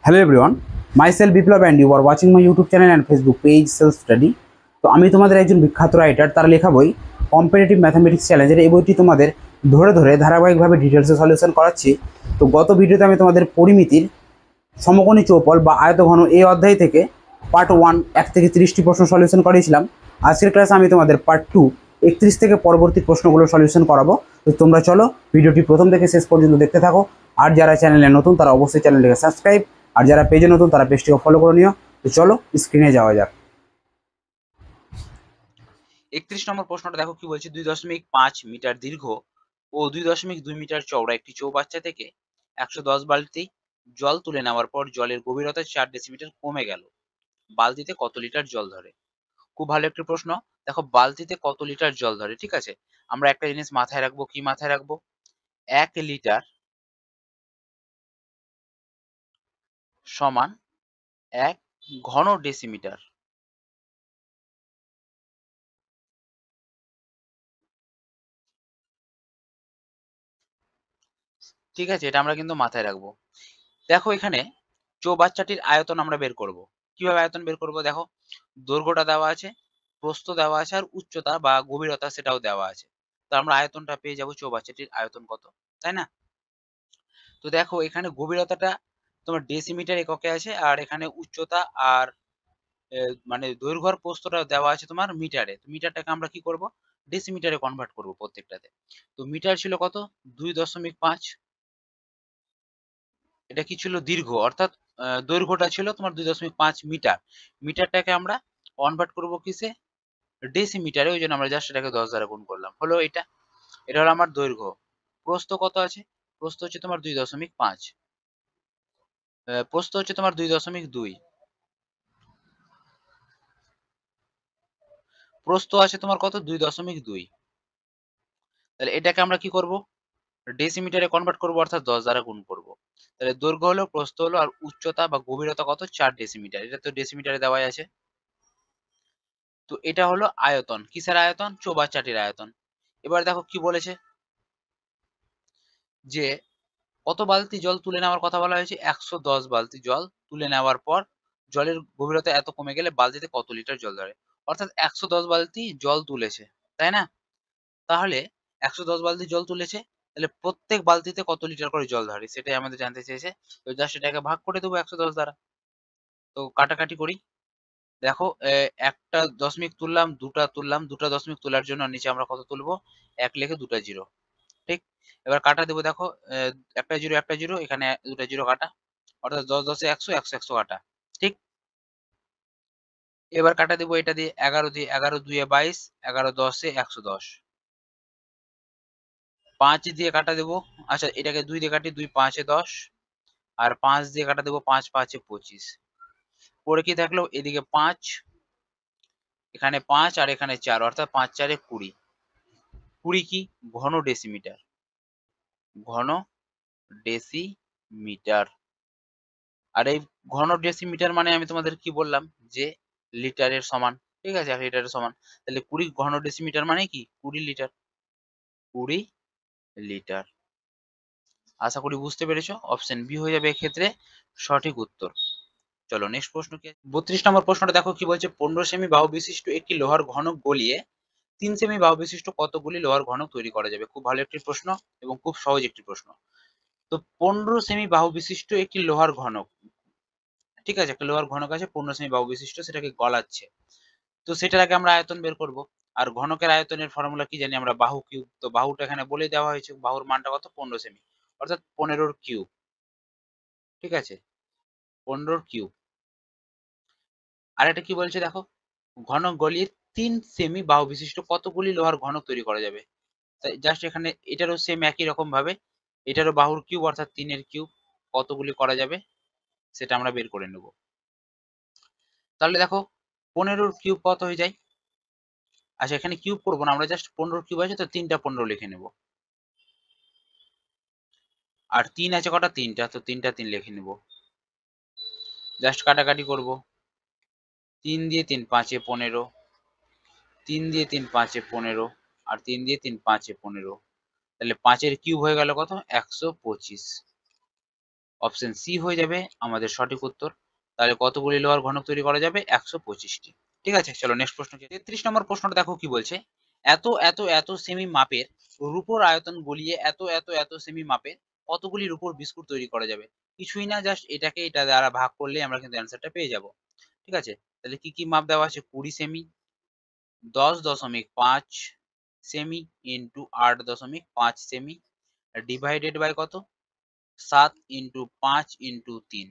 Hello everyone, myself Biplab and you are watching my YouTube channel and Facebook page self study. তো আমি তোমাদের একজন বিখ্যাত রাইটার, তার লেখা বই কম্পিটিটিভ ম্যাথামেটিক্স চ্যালেঞ্জের এই বইটি তোমাদের ধরে ধরে ধারাবাহিকভাবে ডিটেলসে সলিউশন করাচ্ছি। তো গত ভিডিওতে আমি তোমাদের পরিমিতির সমকোণী চৌপল বা আয়তঘন এই অধ্যায় থেকে পার্ট 1 1 থেকে 30টি প্রশ্ন সলিউশন করিয়েছিলাম। আজকের ক্লাসে আমি তোমাদের পার্ট 2 31 থেকে পরবর্তী প্রশ্নগুলো সলিউশন করাবো। তো তোমরা চলো ভিডিওটি প্রথম থেকে শেষ পর্যন্ত দেখতে থাকো। আর যারা চ্যানেলে নতুন তারা অবশ্যই চ্যানেলটিকে সাবস্ক্রাইব, আর যারা পেজে নতুন তারা পেজটিকে ফলো করে নিও। তো চলো স্ক্রিনে যাওয়া যাক। 31 নম্বর প্রশ্নটা দেখো কি বলছে, 2.5 মিটার দীর্ঘ ও 2.2 মিটার চওড়া একটি চৌবাচ্চা থেকে 110 বালতি জল তুলে নেওয়ার পর জলের গভীরতা 4 ডেসিমিটার কমে গেল। বালতিতে কত লিটার জল ধরে? খুব ভালো একটি প্রশ্ন। দেখো, বালতিতে কত লিটার জল ধরে, ঠিক আছে, আমরা একটা জিনিস মাথায় রাখবো। কি মাথায় রাখবো? 1 লিটার সমান 1 ঘন ডেসিমিটার। ঠিক আছে, এটা আমরা কিন্তু মাথায় রাখবো। দেখো, এখানে চৌবাচ্চাটির আয়তন আমরা বের করব। কিভাবে আয়তন বের করব? দেখো, দৈর্ঘ্যটা দেওয়া আছে, প্রস্থ দেওয়া আছে, আর উচ্চতা বা গভীরতা সেটাও দেওয়া আছে। তো আমরা আয়তনটা পেয়ে যাব চৌবাচ্চাটির আয়তন কত, তাই না? তো দেখো, এখানে গভীরতাটা তোমার ডেসিমিটার এককে আছে, আর এখানে উচ্চতা আর মানে দৈর্ঘ্য আর প্রস্থটা দেওয়া আছে তোমার মিটারে। তো মিটারটাকে আমরা কি করব? ডেসিমিটারে কনভার্ট করব প্রত্যেকটাতে। তো মিটার ছিল কত? 2.5। এটা কি ছিল? দীর্ঘ, অর্থাৎ দৈর্ঘ্যটা ছিল তোমার 2.5 মিটার। মিটারটাকে আমরা কনভার্ট করব কিসে? ডেসিমিটারে। ওই জন্য আমরা জাস্ট এটাকে 10 দ্বারা গুণ করলাম, হলো এটা। এটা হলো আমার দৈর্ঘ্য। প্রস্থ কত আছে? প্রস্থ হচ্ছে তোমার 2.5। প্রস্থ হচ্ছে তোমার 2.2। প্রস্থ আছে তোমার কত? 2.2। তাহলে এটাকে আমরা কি করব? ডেসিমিটারে কনভার্ট করব, অর্থাৎ 10 দ্বারা গুণ করব। তাহলে দৈর্ঘ্য হলো, প্রস্থ হলো, আর উচ্চতা বা গভীরতা কত? 4 ডেসিমিটার। এটা তো ডেসিমিটারে দেওয়াই আছে। তো এটা হলো আয়তন। কিসের আয়তন? চৌবাচ্চাটির আয়তন। এবার দেখো কি বলেছে, যে কত বালতি জল তুলে নেওয়ার কথা বলা হয়েছে? 110 বালতি জল তুলে নেওয়ার পর জলের গভীরতা এত কমে গেলে বালতিতে কত লিটার জল ধরে। অর্থাৎ 110 বালতি জল তুলেছে, তাই না? তাহলে 110 বালতি জল তুলেছে, তাহলে প্রত্যেক বালতিতে কত লিটার করে জল ধরে সেটাই আমাদের জানতে চেয়েছে। তো জাস্ট এটাকে ভাগ করে দেবো 110 দ্বারা। তো কাটাকাটি করি। দেখো, একটা দশমিক তুললাম, দুটা তুললাম, দুটা দশমিক তোলার জন্য নিচে আমরা কত তুলবো? 1 লিখে দুটা জিরো। ঠিক। এবার কাটা দেবো। দেখো, একটা জিরো একটা জিরো, এখানে দুটা জিরো কাটা, অর্থাৎ 10 10 100, 100 100 কাটা। ঠিক। এবার কাটা দেবো এটা দিয়ে, 11 দিয়ে, 11 2 22, 11 10 110। 5 দিয়ে কাটা দেবো। আচ্ছা, এটাকে 2 দিয়ে কাটি, 2 5 10, আর 5 দিয়ে কাটা দেবো, 5 5 25। পরে কি থাকলো? এদিকে 5, এখানে 5, আর এখানে 4, অর্থাৎ 5 4 20। 20 কি? ঘন ডেসিমিটার। ঘন ডেসিমিটার। আর এই ঘন ডেসিমিটার মানে আমি তোমাদের কি বললাম? যে লিটারের সমান। ঠিক আছে, 1 লিটারের সমান। তাহলে 20 ঘন ডেসিমিটার মানে কি? 20 লিটার। 20 লিটার। আশা করি বুঝতে পেরেছো। অপশন বি হয়ে যাবে এক্ষেত্রে সঠিক উত্তর। চলো নেক্সট প্রশ্ন কি? 32 নম্বর প্রশ্নটা দেখো কি বলছে, 15 সেমি বাহু বিশিষ্ট একটি লোহার ঘনক গলিয়ে 3 সেমি বাহু বিশিষ্ট কতগুলি লোহার ঘনক তৈরি করা যাবে? খুব ভালো একটি প্রশ্ন এবং খুব সহজ একটি প্রশ্ন। তো 15 সেমি বাহু বিশিষ্ট একটি লোহার ঘনক, ঠিক আছে, একটা লোহার ঘনক আছে 15 সেমি বাহু বিশিষ্ট, সেটাকে গলাচ্ছে। তো সেটার আগে আমরা আয়তন বের করব। আর ঘনকের আয়তনের ফর্মুলা কি জানি আমরা? বাহু কিউব। তো বাহুটা এখানে বলে দেওয়া হয়েছে, বাহুর মানটা কত? 15 সেমি, অর্থাৎ 15 কিউব। ঠিক আছে, 15 কিউব। আর এটা কি বলছে দেখো, ঘনক গলিয়ে 3 সেমি বাহু বিশিষ্ট কতগুলি লোহার ঘনক তৈরি করা যাবে। তাই জাস্ট এখানে এটারও সেম একই রকম ভাবে, এটারও বাহুর কিউব অর্থাৎ 3 এর কিউব, কতগুলি করা যাবে সেটা আমরা বের করে নেব। তাহলে দেখো, 15 কিউব কত হয়ে যায়? আচ্ছা, এখানে কিউব করবো না, আমরা জাস্ট 15 কিউব আছে তো 3টা 15 লিখে নেব। আর 3 আছে কটা? 3টা, তো 3টা 3 লিখে নেব। জাস্ট কাটাকাটি করব। 3 দিয়ে 3 5 এ 15, 3 দিয়ে 3 5 এ 15, আর 3 দিয়ে 3 5 এ 15। তাহলে 5 এর কিউব হয়ে গেল কত? 125। অপশন সি হয়ে যাবে আমাদের সঠিক উত্তর। তাহলে কতগুলি লোহার ঘনক তৈরি করা যাবে? 125টি। ঠিক আছে, চলো নেক্সট প্রশ্ন। 33 নম্বর প্রশ্নটা দেখো কি বলছে, এত এত এত সেমি মাপের রূপোর আয়তন গলিয়ে এত এত এত সেমি মাপের কতগুলি রূপোর বিস্কুট তৈরি করা যাবে? কিছুই না, জাস্ট এটাকে এটা দ্বারা ভাগ করলে আমরা কিন্তু অ্যান্সারটা পেয়ে যাব। ঠিক আছে, তাহলে কি কি মাপ দেওয়া আছে? 20 cm, 10.5 cm into 8.5 cm divided by কত? 7 ইন্টু 5 ইন্টু 3।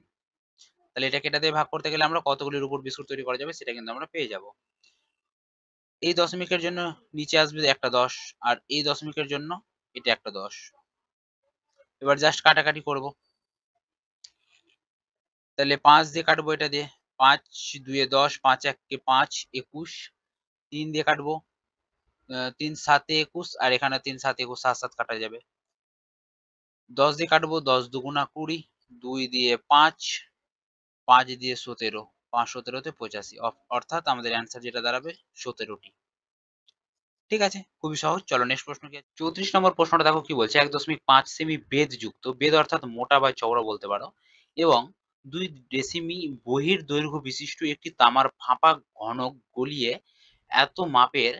তাহলে এটাকে এটা দিয়ে ভাগ করতে গেলে আমরা কতগুলির উপর বিস্কুট তৈরি করা যাবে সেটা কিন্তু আমরা পেয়ে যাব। এই দশমিকের জন্য নিচে আসবে একটা 10, আর এই দশমিকের জন্য এটা একটা 10। এবার জাস্ট কাটাকাটি করব। তাহলে 5 দিয়ে কাটবো এটা দিয়ে, 5 2 10, 5 1 5, 21। 3 দিয়ে কাটবো, 3 7 21, আর এখানে 3 7 21, 7 7 কাটা যাবে। 10 দিয়ে কাটবো, 10 দুগুণা 20, 2 দিয়ে 5, 5 দিয়ে 17, 5 17 85, অর্থাৎ আমাদের অ্যান্সার যেটা দাঁড়াবে 17টি। ঠিক আছে, খুবই সহজ। চলো নেক্সট প্রশ্ন কি আছে? 34 নম্বর প্রশ্নটা দেখো কি বলছে, 1.5 সেমি বেদ যুক্ত, বেদ অর্থাৎ মোটা বা চওড়া বলতে পারো, এবং 2 ডেসিমি বহির দৈর্ঘ্য বিশিষ্ট একটি তামার ফাঁপা ঘনক গলিয়ে এত মাপের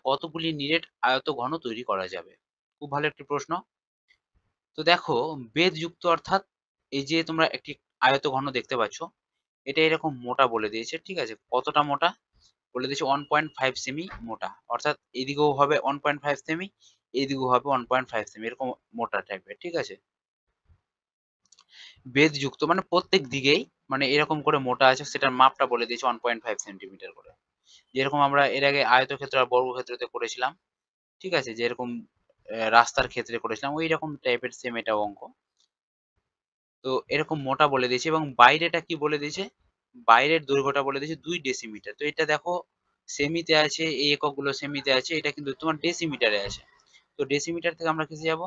কতগুলি নিরেট আয়ত ঘন তৈরি করা যাবে? খুব ভালো একটি প্রশ্ন। তো দেখো, বেদ যুক্ত অর্থাৎ এই যে তোমরা একটি আয়ত ঘন দেখতে পাচ্ছ, এটা এরকম মোটা বলে দিয়েছে। ঠিক আছে, কতটা মোটা বলে দিয়েছে? 1.5 সেমি মোটা, অর্থাৎ এদিকেও হবে 1.5 সেমি, এদিকেও হবে 1.5 সেমি, এরকম মোটা টাইপের। ঠিক আছে, বেদ যুক্ত মানে প্রত্যেক দিকেই মানে এরকম করে মোটা আছে, সেটার মাপটা বলে দিয়েছে 1.5 সেন্টিমিটার করে। যেরকম আমরা এর আগে আয়তক্ষেত্র আর বর্গক্ষেত্রতে করেছিলাম, ঠিক আছে, যে এরকম রাস্তার ক্ষেত্রে করেছিলাম, ওই রকম টাইপের সেম এটা অঙ্ক। তো এরকম মোটা বলে দিয়েছে, এবং বাইরেটা কি বলে দিয়েছে? বাইরের দৈর্ঘ্যটা বলে দিয়েছে 2 ডেসিমিটার। তো এটা দেখো সেমিতে আছে, এই এককগুলো সেমিতে আছে, এটা কিন্তু তোমার ডেসিমিটারে আছে। তো ডেসিমিটার থেকে আমরা কিসে যাব?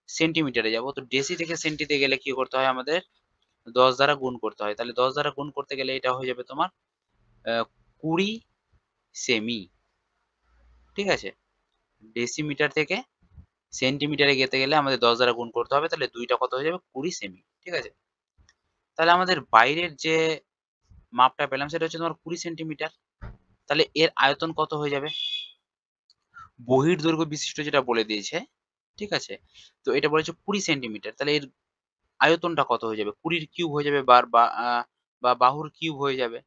সেন্টিমিটারে যাব। তো ডেসি থেকে সেন্টিতে গেলে কি করতে হয় আমাদের? 10 দ্বারা গুণ করতে হয়। তাহলে 10 দ্বারা গুণ করতে গেলে এটা হয়ে যাবে তোমার 20 সেমি। ঠিক আছে, ডেসিমিটার থেকে সেন্টিমিটারে যেতে গেলে আমাদের 10 দ্বারা গুণ করতে হবে, তাহলে দুইটা কত হয়ে যাবে? 20 সেমি। ঠিক আছে, তাহলে আমাদের বাইরের যে মাপটা পেলাম সেটা হচ্ছে তোমার 20 সেন্টিমিটার। তাহলে এর আয়তন কত হয়ে যাবে? বহির্দৈর্ঘ্য বিশিষ্ট যেটা বলে দিয়েছে, ঠিক আছে, তো এটা বলেছে 20 সেন্টিমিটার। তাহলে এর আয়তনটা কত হয়ে যাবে? 20 কিউব হয়ে যাবে, বা বাহুর কিউব হয়ে যাবে।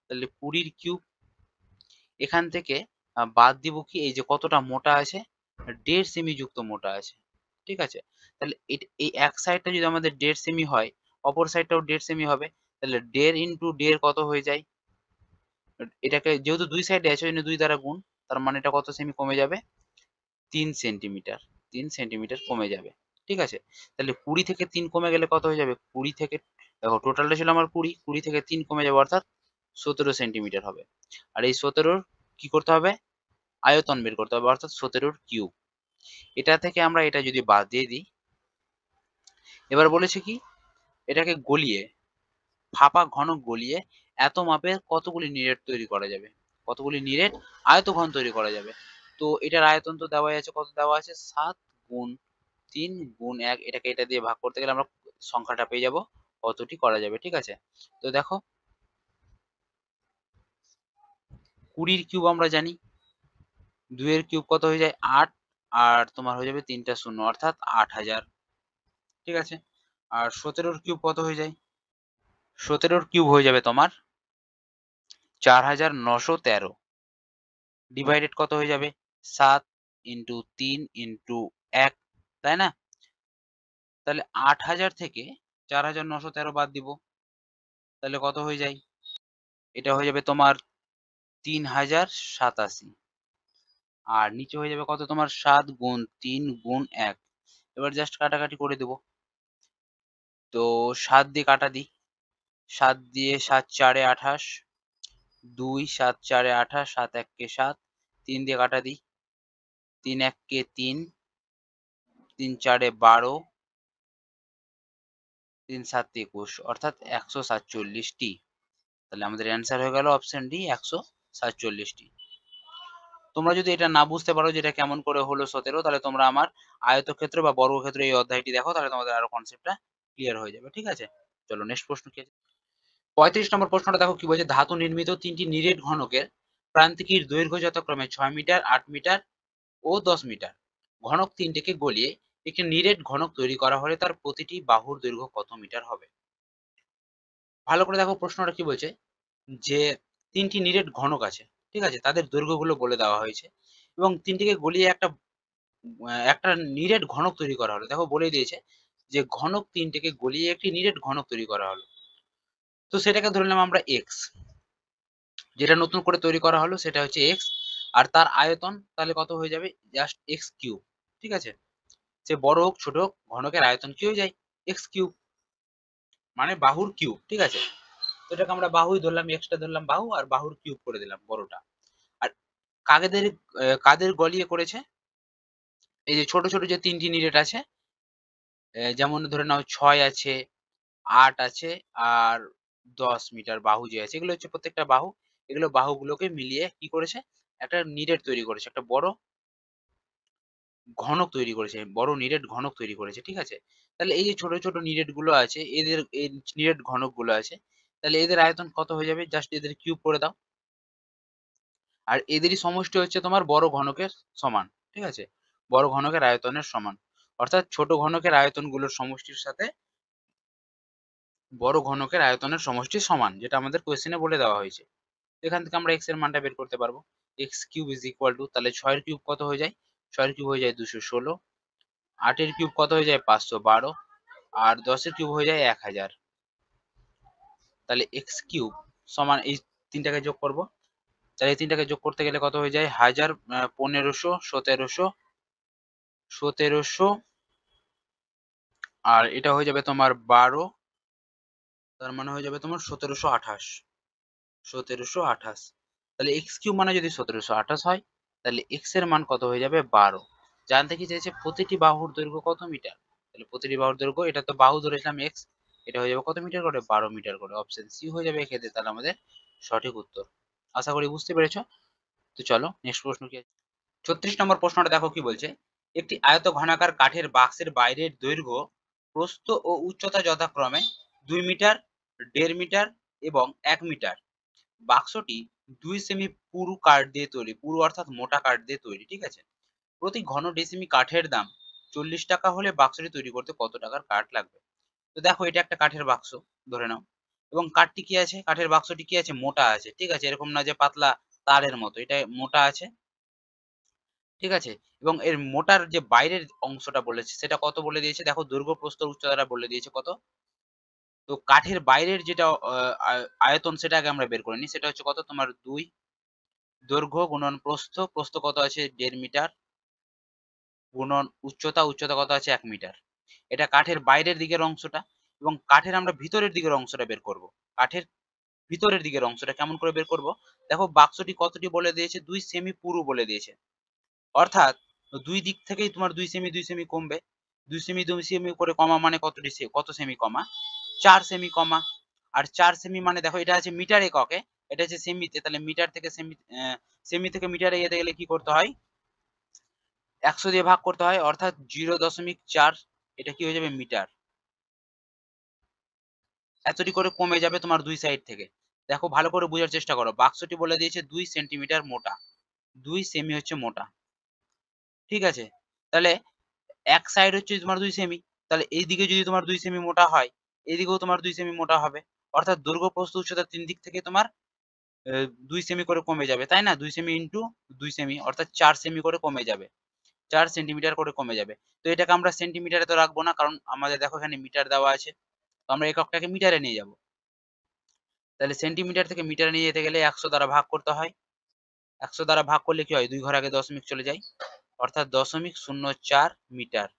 তাহলে 20 কিউব, এখান থেকে বাদ দিব কি? এই যে কতটা মোটা আছে, 1.5 সেমি যুক্ত মোটা আছে। ঠিক আছে, তাহলে এই এক সাইডটা যদি আমাদের 1.5 সেমি হয়, অপর সাইডটাও 1.5 সেমি হবে। তাহলে 1.5 ইন্টু 1.5 কত হয়ে যায়? এটাকে যেহেতু দুই সাইডে আছে, ওই জন্য 2 দ্বারা গুণ, তার মানে এটা কত সেমি কমে যাবে? 3 সেন্টিমিটার। 3 সেন্টিমিটার কমে যাবে। ঠিক আছে, তাহলে 20 থেকে 3 কমে গেলে কত হয়ে যাবে? 20 থেকে, দেখো টোটালটা ছিল আমার 20, 20 থেকে 3 কমে যাবে, অর্থাৎ 17 সেন্টিমিটার হবে। আর এই 17র কি করতে হবে? আয়তন বের করতে হবে, অর্থাৎ 17র কিউব। এটা থেকে আমরা এটা যদি বাদ দিয়ে দিই, এবার বলেছে কি? এটাকে গলিয়ে, ফাঁপা ঘনক গলিয়ে এত মাপের কতগুলি নিরেট তৈরি করা যাবে? কতগুলি নিরেট আয়তঘন তৈরি করা যাবে? তো এটার আয়তন তো দেওয়াই আছে, কত দেওয়া আছে? 7 গুণ 3 গুণ 1, এটাকে এটা দিয়ে ভাগ করতে গেলে আমরা সংখ্যাটা পেয়ে যাব কতটি করা যাবে। ঠিক আছে, তো দেখো 20 কিউব আমরা জানি, 2 এর কিউব কত হয়ে যায়? 8, আর তোমার হয়ে যাবে 3টা শূন্য, অর্থাৎ 8000। ঠিক আছে, আর 17র কিউব কত হয়ে যায়? 17র কিউব হয়ে যাবে তোমার 4913, ডিভাইডেড কত হয়ে যাবে? 7 ইন্টু 3 ইন্টু 1, তাই না? তাহলে 8000 থেকে 4913 বাদ দিব, তাহলে কত হয়ে যায়? এটা হয়ে যাবে তোমার 3087, আর নিচে হয়ে যাবে কত তোমার? 7 গুণ 3 গুণ 1। এবার জাস্ট কাটাকাটি করে দেব। তো 7 দিয়ে কাটা দিই, 7 দিয়ে 7 4 28, 2 7 4 28, 7 1 7, 3 দিয়ে কাটা দিই, 3 1 3, 3 4 12, 3 7 21, অর্থাৎ 147টি। তাহলে আমাদের অ্যান্সার হয়ে গেল অপশন ডি, 147টি। তোমরা যদি এটা না বুঝতে পারো যে এটা কেমন করে হলো 17, তাহলে তোমরা আমার আয়তক্ষেত্র বা বর্গক্ষেত্র এই অধ্যায়টি দেখো, তাহলে তোমাদের আরো কনসেপ্টটা ক্লিয়ার হয়ে যাবে। ঠিক আছে, চলো নেক্সট প্রশ্ন কি আছে। 35 নম্বর প্রশ্নটা দেখো কি বলছে, ধাতু নির্মিত 3টি নিরেট ঘনকের প্রান্তিকের দৈর্ঘ্য যথাক্রমে 6 মিটার, 8 মিটার ও 10 মিটার। ঘনক তিনটিকে গলিয়ে একটি নিরেট ঘনক তৈরি করা হলে তার প্রতিটি বাহুর দৈর্ঘ্য কত মিটার হবে? ভালো করে দেখো প্রশ্নটা কি বলছে, যে তিনটি নিরেট ঘনক আছে, ঠিক আছে, তাদের দৈর্ঘ্যগুলো বলে দেওয়া হয়েছে এবং তিনটিকে গলিয়ে একটা নিরেট ঘনক তৈরি করা হলো। দেখো বলে দিয়েছে যে ঘনক তিনটিকে গলিয়ে একটি নিরেট ঘনক তৈরি করা হলো। তো সেটাকে ধরে নিলাম আমরা এক্স, যেটা নতুন করে তৈরি করা হলো সেটা হচ্ছে এক্স, আর তার আয়তন তাহলে কত হয়ে যাবে, জাস্ট এক্স কিউব। ঠিক আছে, সে বড় হোক ছোট হোক ঘনকের আয়তন কি হয়ে যায়, এক্স কিউব, মানে বাহুর কিউব। ঠিক আছে, তো এটাকে আমরা বাহুই ধরলাম, এক্সটা ধরলাম বাহু আর বাহুর কিউব করে দিলাম বড়টা। আর কাদের কাদের গলিয়ে করেছে, এই যে ছোট ছোট যে তিনটি নিরেট আছে, যেমন ধরে নাও 6 আছে, 8 আছে আর 10 মিটার বাহু যে আছে, এগুলো হচ্ছে প্রত্যেকটা বাহু। এগুলো বাহুগুলোকে মিলিয়ে কি করেছে, একটা নিরেট তৈরি করেছে, একটা বড় ঘনক তৈরি করেছে, বড় নিরেট ঘনক তৈরি করেছে। ঠিক আছে, তাহলে এই যে ছোট ছোট নিরেট গুলো আছে, এদের এই নিরেট ঘনক গুলো আছে, তাহলে এদের আয়তন কত হয়ে যাবে, জাস্ট এদের কিউব করে দাও। আর এদেরই সমষ্টি হচ্ছে তোমার বড় ঘনকের সমান। ঠিক আছে, বড় ঘনকের আয়তনের সমান, অর্থাৎ ছোট ঘনকের আয়তনগুলোর সমষ্টির সাথে বড় ঘনকের আয়তনের সমষ্টি সমান, যেটা আমাদের কোয়েশ্চেনে বলে দেওয়া হয়েছে। এখান থেকে আমরা এক্স এর মানটা বের করতে পারবো। X cube is equal two, তাহলে 6 এর কিউব কত হয়ে যায়, 6 এর কিউব হয়ে যায় 216, 8 এর কিউব কত হয়ে যায় 512, আর 10 এর কিউব হয়ে যায় 1000। তাহলে এক্স কিউব সমান এই তিনটাকে যোগ করব, তাহলে এই তিনটাকে যোগ করতে গেলে কত হয়ে যায়, 1000, 1500, 1700, আর এটা হয়ে যাবে তোমার 12, তার মানে হয়ে যাবে তোমার 1728, 1728। তাহলে এক্স কিউব মানে যদি 1728 হয়, তাহলে এক্স এর মান কত হয়ে যাবে 12। জানতে কি চাইছে, প্রতিটি বাহুর দৈর্ঘ্য কত মিটার, তাহলে প্রতিটি বাহুর দৈর্ঘ্য, এটা তো বাহু ধরেছিলাম এক্স, এটা হয়ে যাবে কত মিটার করে, 12 মিটার করে। অপশন সি হয়ে যাবে এক্ষেত্রে তাহলে আমাদের সঠিক উত্তর। আশা করি বুঝতে পেরেছো। তো চলো নেক্সট প্রশ্ন কি আছে। 36 নম্বর প্রশ্নটা দেখো কি বলছে, একটি আয়ত ঘনাকার কাঠের বাক্সের বাইরের দৈর্ঘ্য, প্রস্থ ও উচ্চতা যথাক্রমে 2 মিটার, 1.5 মিটার এবং 1 মিটার। বাক্সটি 2 সেমি পুরু কাঠ দিয়ে তৈরি, পুরু অর্থাৎ মোটা কাঠ দিয়ে তৈরি। ঠিক আছে, প্রতি ঘন ডেসিমি কাঠের দাম 40 টাকা হলে বাক্সটি তৈরি করতে কত টাকার কাঠ লাগবে? তো দেখো এটা একটা কাঠের বাক্স ধরে নাও, এবং কাঠটি কি আছে, কাঠের বাক্সটি কি আছে, মোটা আছে। ঠিক আছে, এরকম না যে পাতলা তারের মতো, এটা মোটা আছে। ঠিক আছে, এবং এর মোটার যে বাইরের অংশটা বলেছে সেটা কত বলে দিয়েছে, দেখো দৈর্ঘ্য প্রস্থ উচ্চতাটা বলে দিয়েছে কত। তো কাঠের বাইরের যেটা আয়তন সেটা আগে আমরা বের করে নিই, সেটা হচ্ছে কত তোমার 2, দৈর্ঘ্য গুণন প্রস্থ, প্রস্থ কত আছে 1.5 মিটার, গুণন উচ্চতা, উচ্চতা কত আছে 1 মিটার। এটা কাঠের বাইরের দিকের অংশটা, এবং কাঠের আমরা ভিতরের দিকের অংশটা বের করব। কাঠের ভিতরের দিকের অংশটা কেমন করে বের করব, দেখো বাক্সটি কতটি বলে দিয়েছে, 2 সেমি পুরু বলে দিয়েছে, অর্থাৎ দুই দিক থেকেই তোমার 2 সেমি 2 সেমি কমবে। 2 সেমি 2 সেমি করে কমা মানে কত সেমি কমা, 4 সেমি কমা। আর 4 সেমি মানে দেখো এটা আছে মিটার এককে, এটা হচ্ছে সেমিতে, তাহলে মিটার থেকে সেমি, সেমি থেকে মিটারে যেতে গেলে কি করতে হয়, 100 দিয়ে ভাগ করতে হয়, অর্থাৎ 0.4, এটা কি হয়ে যাবে মিটার। এতটি করে কমে যাবে তোমার দুই সাইড থেকে। দেখো ভালো করে বোঝার চেষ্টা করো, বাক্সটি বলে দিয়েছে 2 সেন্টিমিটার মোটা, 2 সেমি হচ্ছে মোটা। ঠিক আছে, তাহলে এক সাইড হচ্ছে তোমার 2 সেমি, তাহলে এইদিকে যদি তোমার 2 সেমি মোটা হয়, এইদিকেও তোমার 2 সেমি মোটা হবে, অর্থাৎ দৈর্ঘ্য প্রস্থ উচ্চতা তিন দিক থেকে তোমার 2 সেমি করে কমে যাবে, তাই না? 2 সেমি ইনটু 2 সেমি অর্থাৎ 4 সেমি করে কমে যাবে, 4 সেন্টিমিটার করে কমে যাবে। তো এটাকে আমরা সেন্টিমিটারে তো রাখবো না, কারণ আমাদের দেখো এখানে মিটার দেওয়া আছে, তো আমরা এককটাকে মিটারে নিয়ে যাব। তাহলে সেন্টিমিটার থেকে মিটারে নিয়ে যেতে গেলে 100 দ্বারা ভাগ করতে হয়। 100 দ্বারা ভাগ করলে কি হয়, 2 ঘর আগে দশমিক চলে যায়, অর্থাৎ 0.04 মিটার।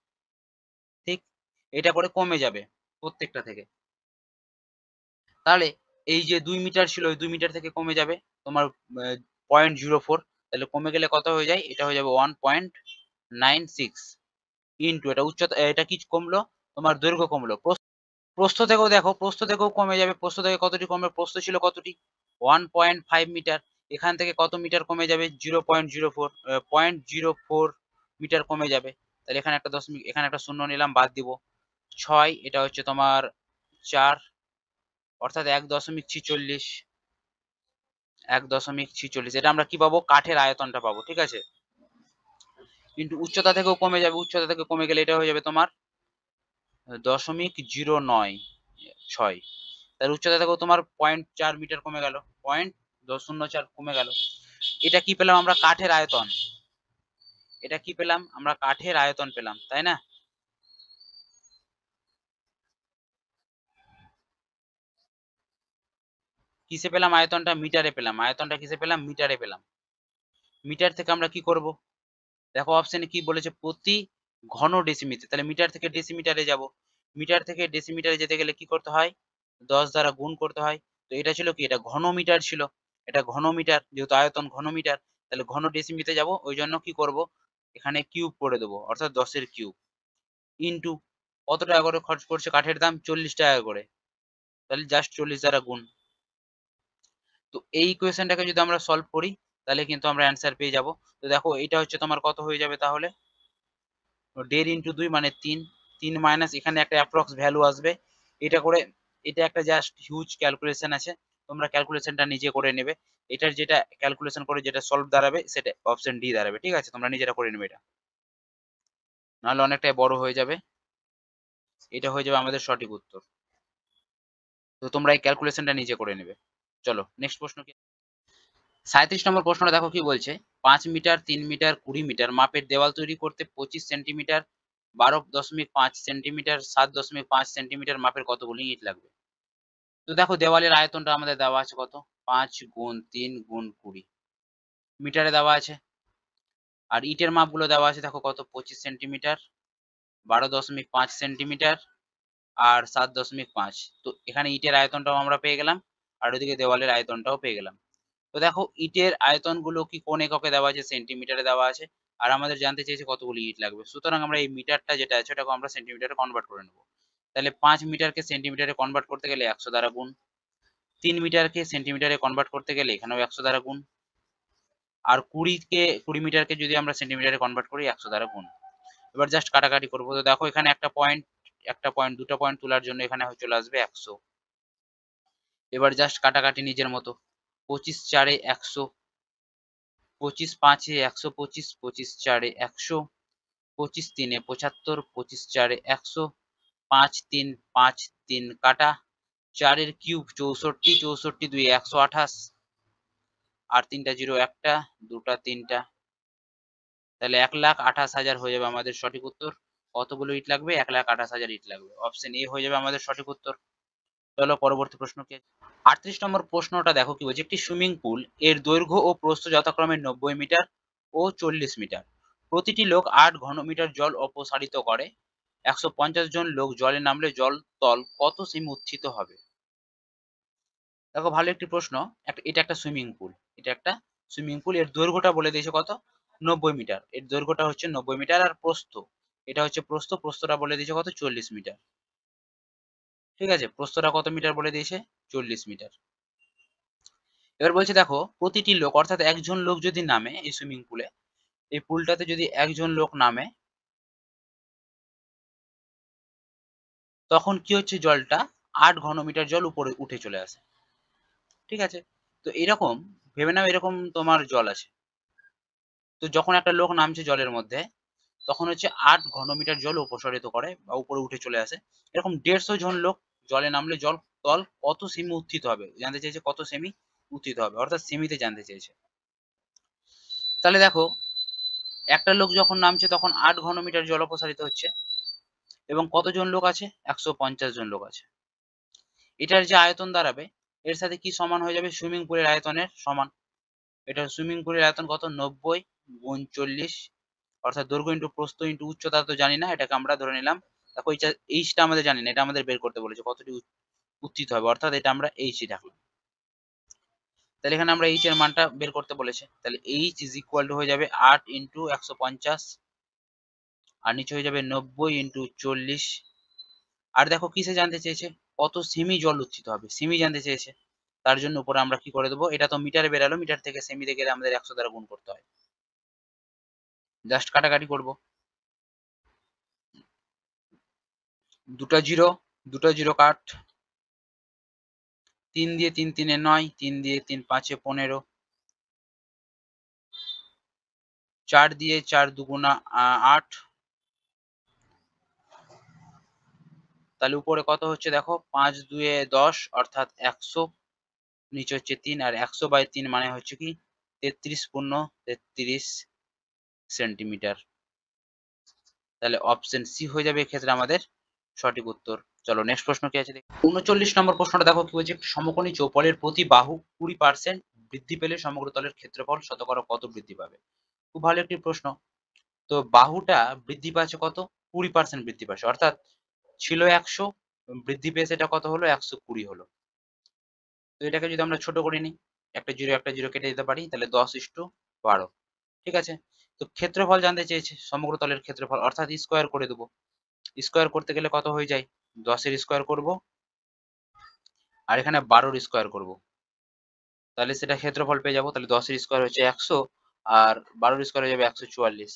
ঠিক, এটা করে কমে যাবে প্রত্যেকটা থেকে। তাহলে এই যে 2 মিটার ছিল, ওই 2 মিটার থেকে কমে যাবে তোমার 0.04, তাহলে কমে গেলে কত হয়ে যায়, এটা হয়ে যাবে 1.96 ইনটু এটা উচ্চতা, এটা কি কমলো, তোমার দৈর্ঘ্য কমলো। প্রস্থ থেকেও দেখো, প্রস্থ থেকেও কমে যাবে, প্রস্থ থেকে কতটি কমবে, প্রস্থ ছিল কতটি 1.5 মিটার, এখান থেকে কত মিটার কমে যাবে 0.04, 0.04 মিটার কমে যাবে। তাহলে এখানে একটা দশমিক, এখানে একটা শূন্য নিলাম, বাদ দিব, 6, এটা হচ্ছে তোমার 4, অর্থাৎ 1.46, 1.46। এটা আমরা কি পাবো? কাঠের আয়তনটা পাবো, ঠিক আছে। কিন্তু উচ্চতা থেকেও কমে যাবে, উচ্চতা থেকে কমে গেলে এটা হয়ে যাবে তোমার 0.096। তাহলে উচ্চতা থেকেও তোমার 0.4 মিটার কমে গেল, 0.04 কমে গেল। এটা কি পেলাম আমরা? কাঠের আয়তন। এটা কি পেলাম আমরা? কাঠের আয়তন পেলাম, তাই না? কিসে পেলাম আয়তনটা? মিটারে পেলাম। আয়তনটা কিসে পেলাম? মিটারে পেলাম। মিটার থেকে আমরা কি করব? দেখো অপশনে কি বলেছে? প্রতি ঘন ডেসিমিটার। তাহলে মিটার থেকে ডেসিমিটারে যাব। মিটার থেকে ডেসিমিটারে যেতে গেলে কি করতে হয়? 10 দ্বারা গুণ করতে হয়। তো এটা ছিল কি? এটা ঘন মিটার ছিল। এটা ঘন মিটার, যেহেতু আয়তন ঘন মিটার, তাহলে ঘন ডেসিমিটারে যাব। ওই জন্য কি করব? এখানে কিউব করে দেবো, অর্থাৎ 10 এর কিউব ইনটু কত টাকা করে খরচ করছে কাঠের দাম? 40 টাকা করে। তাহলে জাস্ট 40 দ্বারা গুণ। তো এই ইকুয়েশনটাকে যদি আমরা সলভ করি তাহলে কিন্তু আমরা অ্যান্সার পেয়ে যাব। তো দেখো এটা হচ্ছে তোমার কত হয়ে যাবে তাহলে? 1.5 ইন্টু 2 মানে 3, 3 মাইনাস এখানে একটা অ্যাপ্রক্স ভ্যালু আসবে। এটা করে, এটা একটা জাস্ট হিউজ ক্যালকুলেশন আছে, তোমরা ক্যালকুলেশনটা নিজে করে নেবে। এটার যেটা ক্যালকুলেশন করে যেটা সলভ দাঁড়াবে সেটা অপশন ডি দাঁড়াবে, ঠিক আছে। তোমরা নিজেরা করে নেবে এটা, নাহলে অনেকটাই বড় হয়ে যাবে। এটা হয়ে যাবে আমাদের সঠিক উত্তর। তো তোমরা এই ক্যালকুলেশনটা নিজে করে নেবে। চলো নেক্সট প্রশ্ন কি? 37 নম্বর প্রশ্নটা দেখো কি বলছে। 5 মিটার, 3 মিটার, 20 মিটার মাপের দেওয়াল তৈরি করতে 25 সেন্টিমিটার, 12.5 সেন্টিমিটার, 7.5 সেন্টিমিটার মাপের কতগুলি ইট লাগবে? তো দেখো দেওয়ালের আয়তনটা আমাদের দেওয়া আছে কত? 5 গুণ 3 গুণ 20 মিটারে দেওয়া আছে। আর ইটের মাপগুলো দেওয়া আছে দেখো কত? 25 সেন্টিমিটার, 12.5 সেন্টিমিটার আর 7.5। তো এখানে ইটের আয়তনটাও আমরা পেয়ে গেলাম, আর ওদিকে দেওয়ালের আয়তনটাও পেয়ে গেলাম। তো দেখো ইটের আয়তনগুলো কি কোন এককে দেওয়া আছে? সেন্টিমিটারে দেওয়া আছে। আর আমাদের জানতে চেয়েছে কতগুলি ইট লাগবে, সুতরাং আমরা এই মিটারটা যেটা আছে ওটাকে আমরা সেন্টিমিটারে কনভার্ট করে নেব। তাহলে 5 মিটারকে সেন্টিমিটারে কনভার্ট করতে গেলে 100 দ্বারা গুণ, 3 মিটারকে সেন্টিমিটারে কনভার্ট করতে গেলে এখানেও 100 দ্বারা গুণ, আর 20 মিটারকে যদি আমরা সেন্টিমিটারে কনভার্ট করি 100 দ্বারা গুণ। এবার জাস্ট কাটাকাটি করবো। তো দেখো এখানে একটা পয়েন্ট দুটো পয়েন্ট তোলার জন্য এখানে চলে আসবে 100। এবার জাস্ট কাটাকাটি নিজের মতো। 25 4 100, 25 5 125, 25 4 100, 25 3 75, 25 4 100, 5 3 5 3 কাটা, 4 এর কিউব 64, 64 2 128, আর 3টা জিরো একটা, দুটা তিনটা, তাহলে 1,28,000 হয়ে যাবে আমাদের সঠিক উত্তর। কতগুলো ইট লাগবে? 1,28,000 ইট লাগবে। অপশন এ হয়ে যাবে আমাদের সঠিক উত্তর। চলো পরবর্তী প্রশ্ন কি? 38 নম্বর প্রশ্নটা দেখো কি বলছে। একটি সুইমিং পুল এর দৈর্ঘ্য ও প্রস্থ যথাক্রমে 90 মিটার ও 40 মিটার। প্রতিটি লোক 8 ঘনমিটার জল অপসারিত করে। 150 জন লোক জলে নামলে জল তল কত সেমি উত্থিত হবে? দেখো ভালো একটি প্রশ্ন। এটা একটা সুইমিং পুল, এটা একটা সুইমিং পুল। এর দৈর্ঘ্যটা বলে দিয়েছে কত? 90 মিটার। এর দৈর্ঘ্যটা হচ্ছে 90 মিটার, আর প্রস্থ, এটা হচ্ছে প্রস্থটা বলে দিয়েছে কত? 40 মিটার। ঠিক আছে, প্রস্থটা কত মিটার বলে দিয়েছে? 40 মিটার। এবার বলছে দেখো প্রতিটি লোক, অর্থাৎ একজন লোক যদি নামে এই সুইমিং পুলে, এই পুলটাতে যদি একজন লোক নামে, তখন কি হচ্ছে? জলটা 8 ঘনমিটার জল উপরে উঠে চলে আসে। ঠিক আছে, তো এরকম ভেবে নাও এরকম তোমার জল আছে। তো যখন একটা লোক নামছে জলের মধ্যে, তখন হচ্ছে 8 ঘনমিটার জল অপসারিত করে বা উপরে উঠে চলে আসে। এরকম 150 জন লোক জলে নামলে জল তল কত সেমি উত্থিত হবে? জানতে চেয়েছে কত সেমি উত্থিত হবে, অর্থাৎ সেমিতে জানতে চেয়েছে। তাহলে দেখো একটা লোক যখন নামছে তখন 8 ঘনমিটার জল অপসারিত হচ্ছে, এবং কতজন লোক আছে? 150 জন লোক আছে। এটার যে আয়তন দাঁড়াবে এর সাথে কি সমান হয়ে যাবে? সুইমিং পুলের আয়তনের সমান। এটা সুইমিং পুলের আয়তন কত? 90 গুণ 40, অর্থাৎ দৈর্ঘ্য ইন্টু প্রস্থ ইন্টু উচ্চতা তো জানি না, এটাকে আমরা ধরে নিলাম। দেখো এইচটা আমাদের জানি না, এটা আমাদের বের করতে বলেছে কতটি উত্থিত হবে, অর্থাৎ এটা আমরা এইচই রাখলাম। তাহলে এখানে আমরা এইচ এর মানটা বের করতে বলেছে, তাহলে এইচ ইজ ইকুয়াল টু হয়ে যাবে 8 ইন্টু 150, আর নিচে হয়ে যাবে 90 ইন্টু 40। আর দেখো কিসে জানতে চেয়েছে? কত সেমি জল উত্থিত হবে, সেমি জানতে চেয়েছে। তার জন্য উপরে আমরা কি করে দেবো? এটা তো মিটারে বেরালো, মিটার থেকে সেমিতে গেলে আমাদের 100 দ্বারা গুণ করতে হয়। জাস্ট কাটাকাটি করব। দুটো জিরো কাট, 3 দিয়ে 3 3 9, 3 দিয়ে 3 5 15, 4 দিয়ে 4 দুগুণা 8, তাহলে উপরে কত হচ্ছে দেখো 5 2 10 অর্থাৎ 100, নিচে হচ্ছে 3 আর 100/3 মানে হচ্ছে কি 33.33 সেন্টিমিটার। তাহলে অপশন সি হয়ে যাবে এক্ষেত্রে আমাদের সঠিক উত্তর। চলো নেক্সট প্রশ্ন কি আছে দেখি। 39 নম্বর প্রশ্নটা দেখো কি বলছে, সমকোণী চৌপলের প্রতি বাহু 20% বৃদ্ধি পেলে সমগ্র তলের ক্ষেত্রফল শতকরা কত বৃদ্ধি পাবে? খুব ভালো একটি প্রশ্ন। তো বাহুটা বৃদ্ধি পাচ্ছে কত? 20% বৃদ্ধি পাচ্ছে, অর্থাৎ ছিল 100, বৃদ্ধি পেয়েছে এটা কত হলো 120 হলো। তো এটাকে যদি আমরা ছোট করে নিই, একটা জিরো কেটে দিতে পারি, তাহলে 10:12। ঠিক আছে, তো ক্ষেত্রফল জানতে চেয়েছে, সমগ্র তলের ক্ষেত্রফল, অর্থাৎ স্কোয়ার করে দেবো। স্কোয়ার করতে গেলে কত হয়ে যায়, 10-এর স্কোয়ার করব আর এখানে 12-র স্কোয়ার করব, তাহলে সেটা ক্ষেত্রফল পেয়ে যাবো। তাহলে 10-এর স্কোয়ার হচ্ছে 100 আর 12-র স্কোয়ার হয়ে যাবে 144।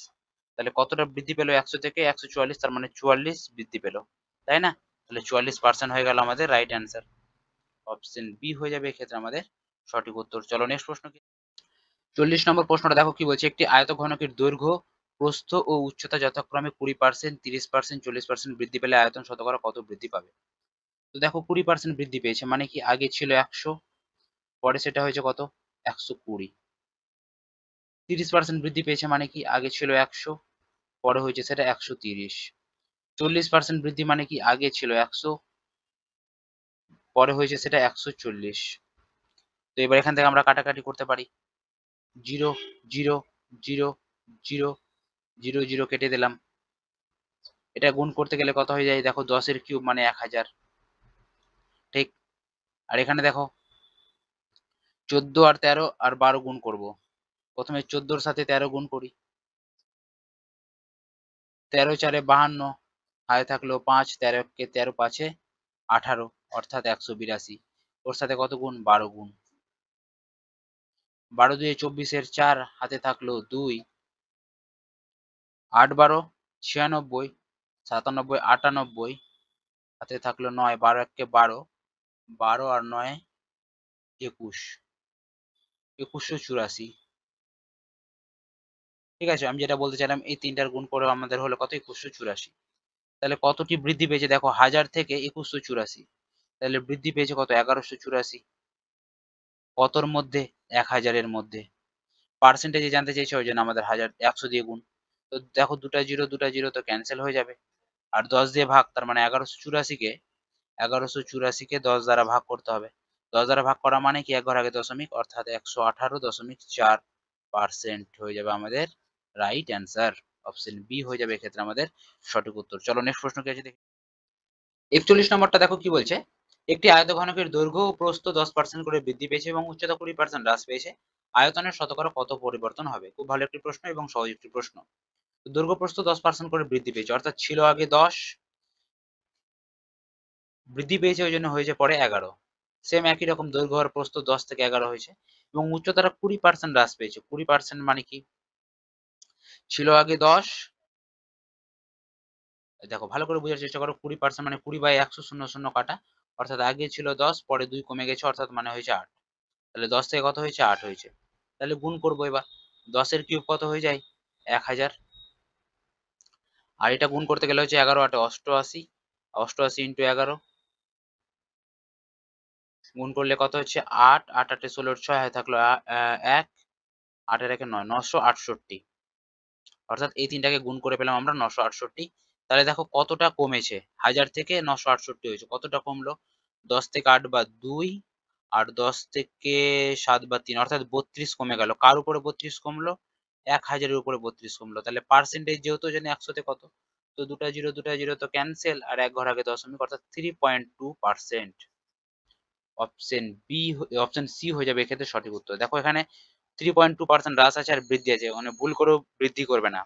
তাহলে কতটা বৃদ্ধি পেলো 100 থেকে 144, তার মানে 44 বৃদ্ধি পেলো, তাই না? তাহলে 44% হয়ে গেল আমাদের রাইট অ্যান্সার। অপশন বি হয়ে যাবে এক্ষেত্রে আমাদের সঠিক উত্তর। চলো নেক্সট প্রশ্ন কি, 40 নম্বর প্রশ্নটা দেখো কি বলছে, একটি আয়তঘনকের দৈর্ঘ্য, প্রস্থ ও উচ্চতা যথাক্রমে 20%, 30%, 40% বৃদ্ধি পেলে আয়তন শতকরা কত বৃদ্ধি পাবে? তো দেখো 20% বৃদ্ধি পেয়েছে মানে কি, আগে ছিল 100, পরে সেটা হয়েছে কত 120। 30% বৃদ্ধি পেয়েছে মানে কি, আগে ছিল 100, পরে হয়েছে সেটা 130। 40% বৃদ্ধি মানে কি, আগে ছিল 100, পরে হয়েছে সেটা 140। তো এবার এখান থেকে আমরা কাটাকাটি করতে পারি, 0 0 0 0 0 0 কেটে দিলাম। এটা গুণ করতে গেলে কত হয়ে যায় দেখো, 10-এর কিউব মানে 1000, ঠিক? আর এখানে দেখো 14 আর 13 আর 12 গুণ করব। প্রথমে 14-র সাথে 13 গুণ করি, 13 4 52, হাতে থাকলো 5, 13 কে 13 5 18, অর্থাৎ 182। ওর সাথে কত গুণ, 12 গুণ, 12 2 24-এর 4, হাতে থাকলো 2, 8 12 96, 97 98, হাতে থাকলো 9, 12 1 কে 12, 12 আর 9 21, 2184। ঠিক আছে, আমি যেটা বলতে চাইলাম, এই তিনটার গুণ করে আমাদের হলো কত, 2184। তাহলে কতটি বৃদ্ধি পেয়েছে দেখো, 1000 থেকে 2184, তাহলে বৃদ্ধি পেয়েছে কত, 1184। কতর মধ্যে, 1000-এর মধ্যে। পার্সেন্টেজে জানতে চাইছে, ওই জন্য আমাদের 100 দিয়ে গুণ। তো দেখো দুটা জিরো তো ক্যান্সেল হয়ে যাবে, আর 10 দিয়ে ভাগ, তার মানে 1184কে 10 দ্বারা ভাগ করতে হবে। 10 দ্বারা ভাগ করা মানে কি, এক ঘর আগে দশমিক, অর্থাৎ 118.4% হয়ে যাবে আমাদের রাইট অ্যান্সার। অপশন বি হয়ে যাবে এক্ষেত্রে আমাদের সঠিক উত্তর। চলো নেক্সট প্রশ্ন কি আছে দেখি। 41 নম্বরটা দেখো কি বলছে, একটি আয়তঘনকের দৈর্ঘ্য ও প্রস্থ 10% করে বৃদ্ধি পেয়েছে এবং উচ্চতা 20% হ্রাস পেয়েছে, আয়তনের শতকরা কত পরিবর্তন হবে? খুব ভালো একটি প্রশ্ন এবং সহজ একটি প্রশ্ন। দৈর্ঘ্য প্রস্থ 10% করে বৃদ্ধি পেয়েছে, অর্থাৎ ছিল আগে 10, বৃদ্ধি পেয়েছে ওই জন্য হয়েছে পরে 11। সেম একই রকম দৈর্ঘ্য আর প্রস্থ 10 থেকে 11 হয়েছে এবং উচ্চতাটা 20% হ্রাস পেয়েছে। 20% মানে কি, ছিল আগে 10, দেখো ভালো করে বোঝার চেষ্টা করো, 20% মানে 20/100 0 কাটা, অর্থাৎ আগে ছিল 10, পরে 2 কমে গেছে, অর্থাৎ মানে হয়েছে 8। তাহলে 10 থেকে কত হয়েছে, 8 হয়েছে। তাহলে গুণ করবো এবার, 10-এর কিউব কত হয়ে যায়, 1000, আর এটা গুণ করতে গেলে হচ্ছে 11 8 88, 88 ইন্টু 11 গুণ করলে কত হচ্ছে 8, 8 8 16 6, হয়ে থাকলো 1, 8 এর 1 9, 968। অর্থাৎ এই তিনটাকে গুণ করে পেলাম আমরা 968। তাহলে দেখো কতটা কমেছে, 1000 থেকে 968 হয়েছে, কতটা কমলো, 10 থেকে 8 বাদ 2 আর 10 থেকে 7 বাদ 3, অর্থাৎ 32 কমে গেল। কার উপরে 32 কমলো, 1000-এর উপরে 32 কমলো। তাহলে পার্সেন্টেজ যেহেতু জানি 100-তে কত, তো দুটা জিরো তো ক্যান্সেল, আর এক ঘর আগে দশমিক, অর্থাৎ 3.2%। অপশন বি, অপশন সি হয়ে যাবে এক্ষেত্রে সঠিক উত্তর। দেখো এখানে 3.2% হ্রাস আছে আর বৃদ্ধি আছে, মানে ভুল করেও বৃদ্ধি করবে না,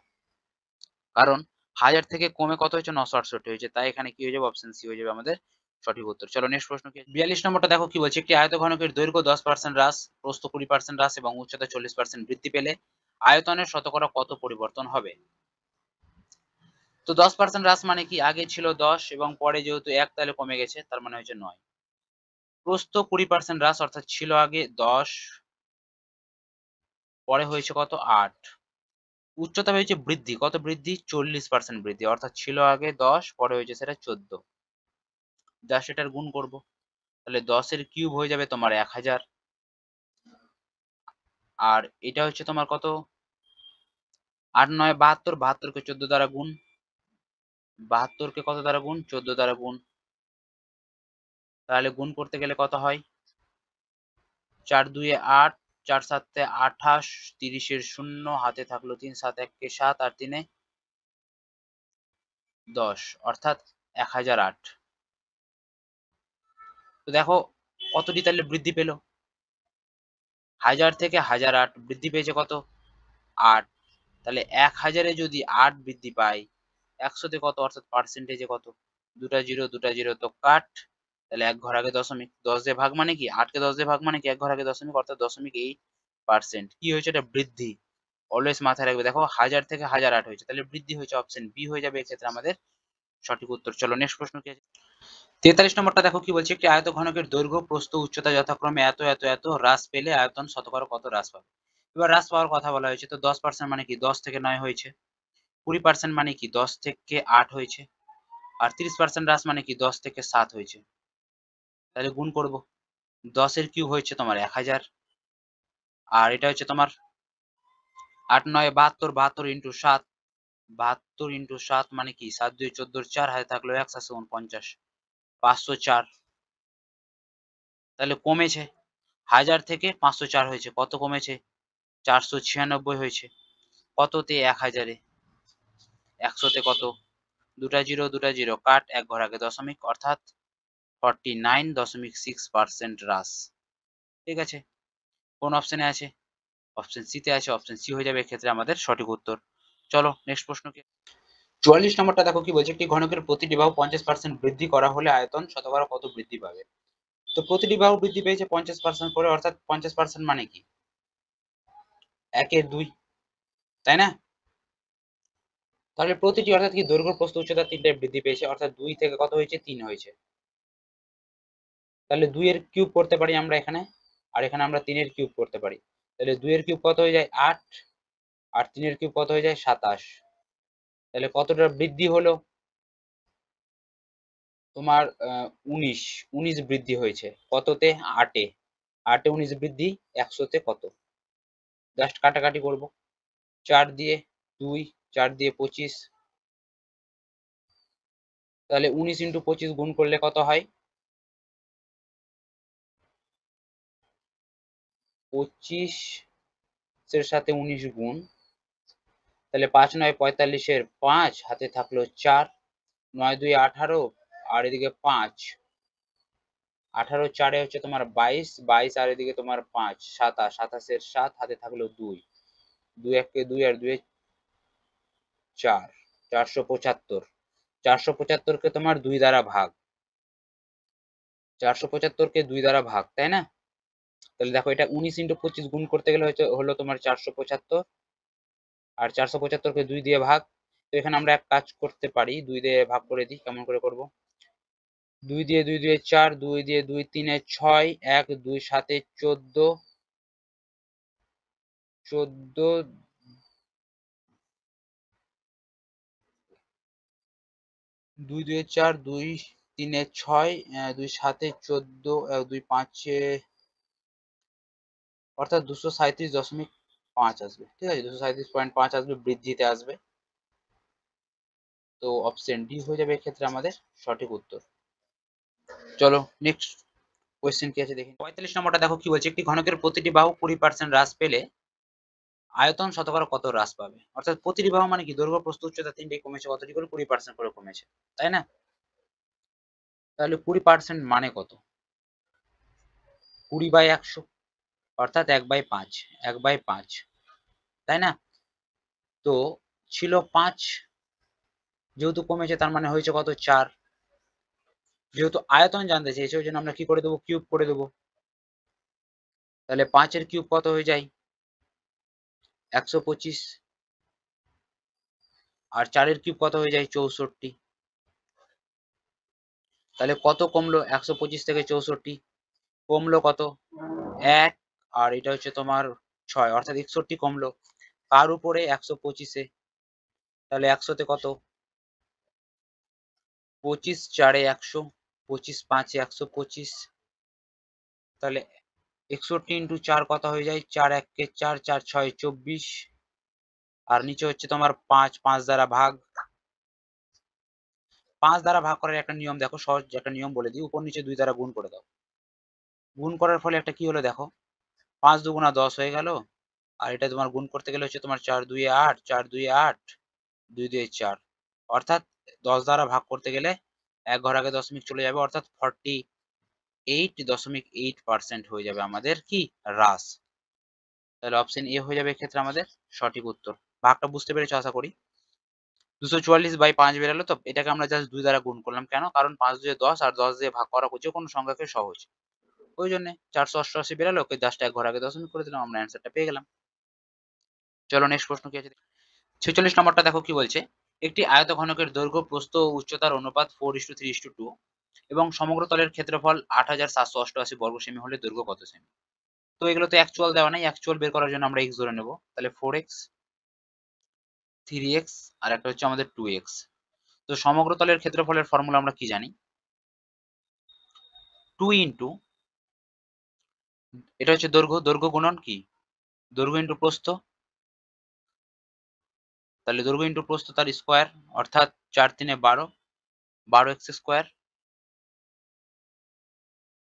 কারণ 1000 থেকে কমে কত হয়েছে, 968 হয়েছে, তাই এখানে কি হয়ে যাবে, অপশন সি হয়ে যাবে আমাদের সঠিক উত্তর। চলো নেক্সট প্রশ্ন কি, 42 নম্বরটা দেখো কি বলছে, একটি আয়তঘনকের দৈর্ঘ্য 10% হ্রাস, প্রস্থ 20% হ্রাস এবং উচ্চতা 40% বৃদ্ধি পেলে আয়তনের শতকরা কত পরিবর্তন হবে? তো 10% হ্রাস মানে কি, আগে ছিল 10 এবং পরে যেহেতু 1 তাহলে কমে গেছে, তার মানে হচ্ছে 9। প্রস্থ 20% হ্রাস, অর্থাৎ ছিল আগে 10, পরে হয়েছে কত, 8। উচ্চতা হয়েছে বৃদ্ধি, কত বৃদ্ধি, 40% বৃদ্ধি, অর্থাৎ ছিল আগে 10, পরে হয়েছে সেটা 14। জাস্ট এটার গুণ করব, তাহলে 10 এর কিউব হয়ে যাবে তোমার 1000, আর এটা হচ্ছে তোমার কত, 8 9 72, 72 কে 14 দ্বারা গুণ, 72 কে কত দ্বারা গুণ, 14 দ্বারা গুণ, তাহলে গুণ করতে গেলে কত হয়, 4 2 এ 8, 4 7 এ 28, 30 এর 0, হাতে থাকলো 3, 7 1 কে 7, আর 3 এ 10, অর্থাৎ 1008। তো দেখো কতটি তাহলে বৃদ্ধি পেল, 1000 থেকে 1008 বৃদ্ধি পেয়েছে কত, 8। তাহলে 1000-এ যদি 8 বৃদ্ধি পায়, 100-তে কত, অর্থাৎ পার্সেন্টেজে কত, দুটা জিরো তো কাট, তাহলে এক ঘর আগে দশমিক, 10 দিয়ে ভাগ মানে কি, 8 কে 10 দিয়ে ভাগ মানে কি, এক ঘর আগে দশমিক, অর্থাৎ 0.8%। কি হয়েছে, এটা বৃদ্ধি। অলওয়েজ মাথায় রাখবে, দেখো 1000 থেকে 1008 হয়েছে, তাহলে বৃদ্ধি হয়েছে, অপশন বি হয়ে যাবে এক্ষেত্রে আমাদের সঠিক উত্তর। চলো নেক্সট প্রশ্ন কি আছে, 43 নম্বরটা দেখো কি বলছে, একটি আয়তঘনকের দৈর্ঘ্য প্রস্থ উচ্চতা যথাক্রমে এত এত এত হ্রাস পেলে আয়তন শতকরা কত হ্রাস পাবে। এবার হ্রাস পাওয়ার কথা বলা হয়েছে, তো 10% মানে কি, 10 থেকে 9 হয়েছে। 20% মানে কি, 10 থেকে 8 হয়েছে। আর 30% হ্রাস মানে কি, 10 থেকে 7 হয়েছে। তাহলে গুণ করব, 10 এর কিউব হয়েছে তোমার 1000, আর এটা হচ্ছে তোমার 8 9 72, 72 ইন্টু 7, 72 ইন্টু 7 মানে কি, 7 2 14, 4 হাতে থাকলো 1 আছে 49, 504। তাহলে কমেছে, 1000 থেকে 504 হয়েছে, কত কমেছে, 496 হয়েছে। কততে, 1000-এ, 100-তে কত, দুটা জিরো কাট, এক ঘর আগে দশমিক, অর্থাৎ 49.6% হ্রাস। ঠিক আছে, কোন অপশনে আছে, অপশন সি তে আছে, অপশন সি হয়ে যাবে এক্ষেত্রে আমাদের সঠিক উত্তর। চলো নেক্সট প্রশ্ন কি, 44 নম্বরটা দেখো কি বলছে, একটি ঘনকের প্রতিটি বাহু 50% বৃদ্ধি করা হলে আয়তন শতকরা কত বৃদ্ধি পাবে। তো প্রতিটি বাহু বৃদ্ধি পেয়েছে 50% করে, অর্থাৎ 50% মানে কি, 1/2, তাই না। তাহলে প্রতিটি, অর্থাৎ কি, দৈর্ঘ্য প্রস্থ উচ্চতা তিনটায় বৃদ্ধি পেয়েছে, অর্থাৎ 2 থেকে কত হয়েছে, 3 হয়েছে। তাহলে 2 এর কিউব করতে পারি আমরা এখানে, আর এখানে আমরা 3 এর কিউব করতে পারি। তাহলে 2 এর কিউব কত হয়ে যায়, 8, আর 3 এর কিউব কত হয়ে যায়, 27। তাহলে কতটা বৃদ্ধি হলো তোমার, 19 বৃদ্ধি হয়েছে, কততে, 8-এ, 8-এ 19 বৃদ্ধি, 100-তে কত, জাস্ট কাটাকাটি করব, 4 দিয়ে 2, 4 দিয়ে 25, তাহলে 19 ইন্টু 25 গুণ করলে কত হয়, 25 এর সাথে 19 গুণ, তাহলে 5 9 45-এর 5, হাতে থাকলো 4, 9 2 18, আর এদিকে 5, 18 4-এ হচ্ছে তোমার 22, 22 আর এদিকে তোমার 5 27, 27-এর 7, হাতে থাকলো 2, 2 1 কে 2, আর 2 4, 475, 475 কে তোমার 2 দ্বারা ভাগ, 475 কে 2 দ্বারা ভাগ, তাই না। তাহলে দেখো এটা 19 ইন্টু 25 গুণ করতে গেলে হলো তোমার 475, আর 475 কে 2 দিয়ে ভাগ। তো এখানে আমরা এক কাজ করতে পারি, 2 দিয়ে ভাগ করে দিই, কেমন করে করব, 2 দিয়ে 2 দিয়ে 4, 2 দিয়ে 2 3 এ 6, 1 2 7 14, 14, 2 2 4, 2 3 এ 6, 2 7 14, 1 2 5, অর্থাৎ 237.5 আসবে। ঠিক আছে, 237.5 আসবে, বৃদ্ধিতে আসবে। তো অপশন ডি হয়ে যাবে এক্ষেত্রে আমাদের সঠিক উত্তর। চলো নেক্সট কোয়েশ্চেন কি আছে দেখি, 45 নম্বরটা দেখো কি বলছে, একটি ঘনকের প্রতিটি বাহু 20% হ্রাস পেলে আয়তন শতকরা কত হ্রাস পাবে। অর্থাৎ প্রতিটি বাহু মানে কি, দৈর্ঘ্য প্রস্থ উচ্চতা তিনটেই কমেছে, কতটি করে, 20% করে কমেছে, তাই না। তাহলে 20% মানে কত, 20/100, অর্থাৎ 1/5, 1/5, তাই না। তো ছিল 5, যেহেতু কমেছে তার মানে হয়েছে কত, 4। যেহেতু আয়তন জানতে চেয়েছে, ওই জন্য আমরা কি করে দেবো, কিউব করে দেবো। তাহলে 5 এর কিউব কত হয়ে যায়, 125, আর 4 এর কিউব কত হয়ে যায় 64। তাহলে কত কমলো 125 থেকে 64 কমলো কত 1, আর এটা হচ্ছে তোমার 6, অর্থাৎ 61 কমলো কার উপরে 125-এ। তাহলে 100-তে কত 25 4-এ 100, 25 5-এ 125, তাহলে 61 ইন্টু 4 কত হয়ে যায় 4 1-কে 4, 4 6 24, আর নিচে হচ্ছে তোমার 5, 5 দ্বারা ভাগ। 5 দ্বারা ভাগ করার একটা নিয়ম দেখো, সহজ একটা নিয়ম বলে দিই, উপর নিচে 2 দ্বারা গুণ করে দাও। গুণ করার ফলে একটা কি হলো দেখো 5 দুগুণা 10 হয়ে গেল, আর এটা তোমার গুণ করতে গেলে হচ্ছে তোমার 4 2 এ 8, 4 2 এ 8, 2 2 এ 4, অর্থাৎ 10 দ্বারা ভাগ করতে গেলে এক ঘর আগে দশমিক চলে যাবে, অর্থাৎ 48.8% হয়ে যাবে আমাদের কি হ্রাস। তাহলে অপশন এ হয়ে যাবে এক্ষেত্রে আমাদের সঠিক উত্তর। ভাগটা বুঝতে পেরেছো আশা করি। 244/5 বেরালো, তো এটাকে আমরা জাস্ট 2 দ্বারা গুণ করলাম, কেন? কারণ 5 2 10, আর 10 দিয়ে ভাগ করা যে কোনো সংখ্যাকে সহজ, ওই জন্য 488 বেরালো, ওকে জাস্ট এক ঘর আগে দশমিক করে দিলাম, আমরা অ্যান্সারটা পেয়ে গেলাম। চলো নেক্সট প্রশ্ন কি আছে 46 নম্বরটা দেখো কি বলছে, একটি আয়তঘনকের দৈর্ঘ্য প্রস্থ ও উচ্চতার অনুপাত 4:3:2 এবং সমগ্র তলের ক্ষেত্রফল 8788 বর্গ সেমি হলে দৈর্ঘ্য কত সেমি? তো এগুলো তো অ্যাকচুয়াল দেওয়া নাই, অ্যাকচুয়াল বের করার জন্য আমরা x ধরে নেব। তাহলে 4x, 3x, আর একটা হচ্ছে আমাদের 2x। তো সমগ্র তলের ক্ষেত্রফলের ফর্মুলা আমরা কি জানি, 2 ইন্টু, এটা হচ্ছে দৈর্ঘ্য, দৈর্ঘ্য গুণন কি দৈর্ঘ্য ইন্টু প্রস্থ, তাহলে দৈর্ঘ্য ইন্টু প্রস্থ তার স্কোয়ার, অর্থাৎ 4 3 12, 12x স্কোয়ার,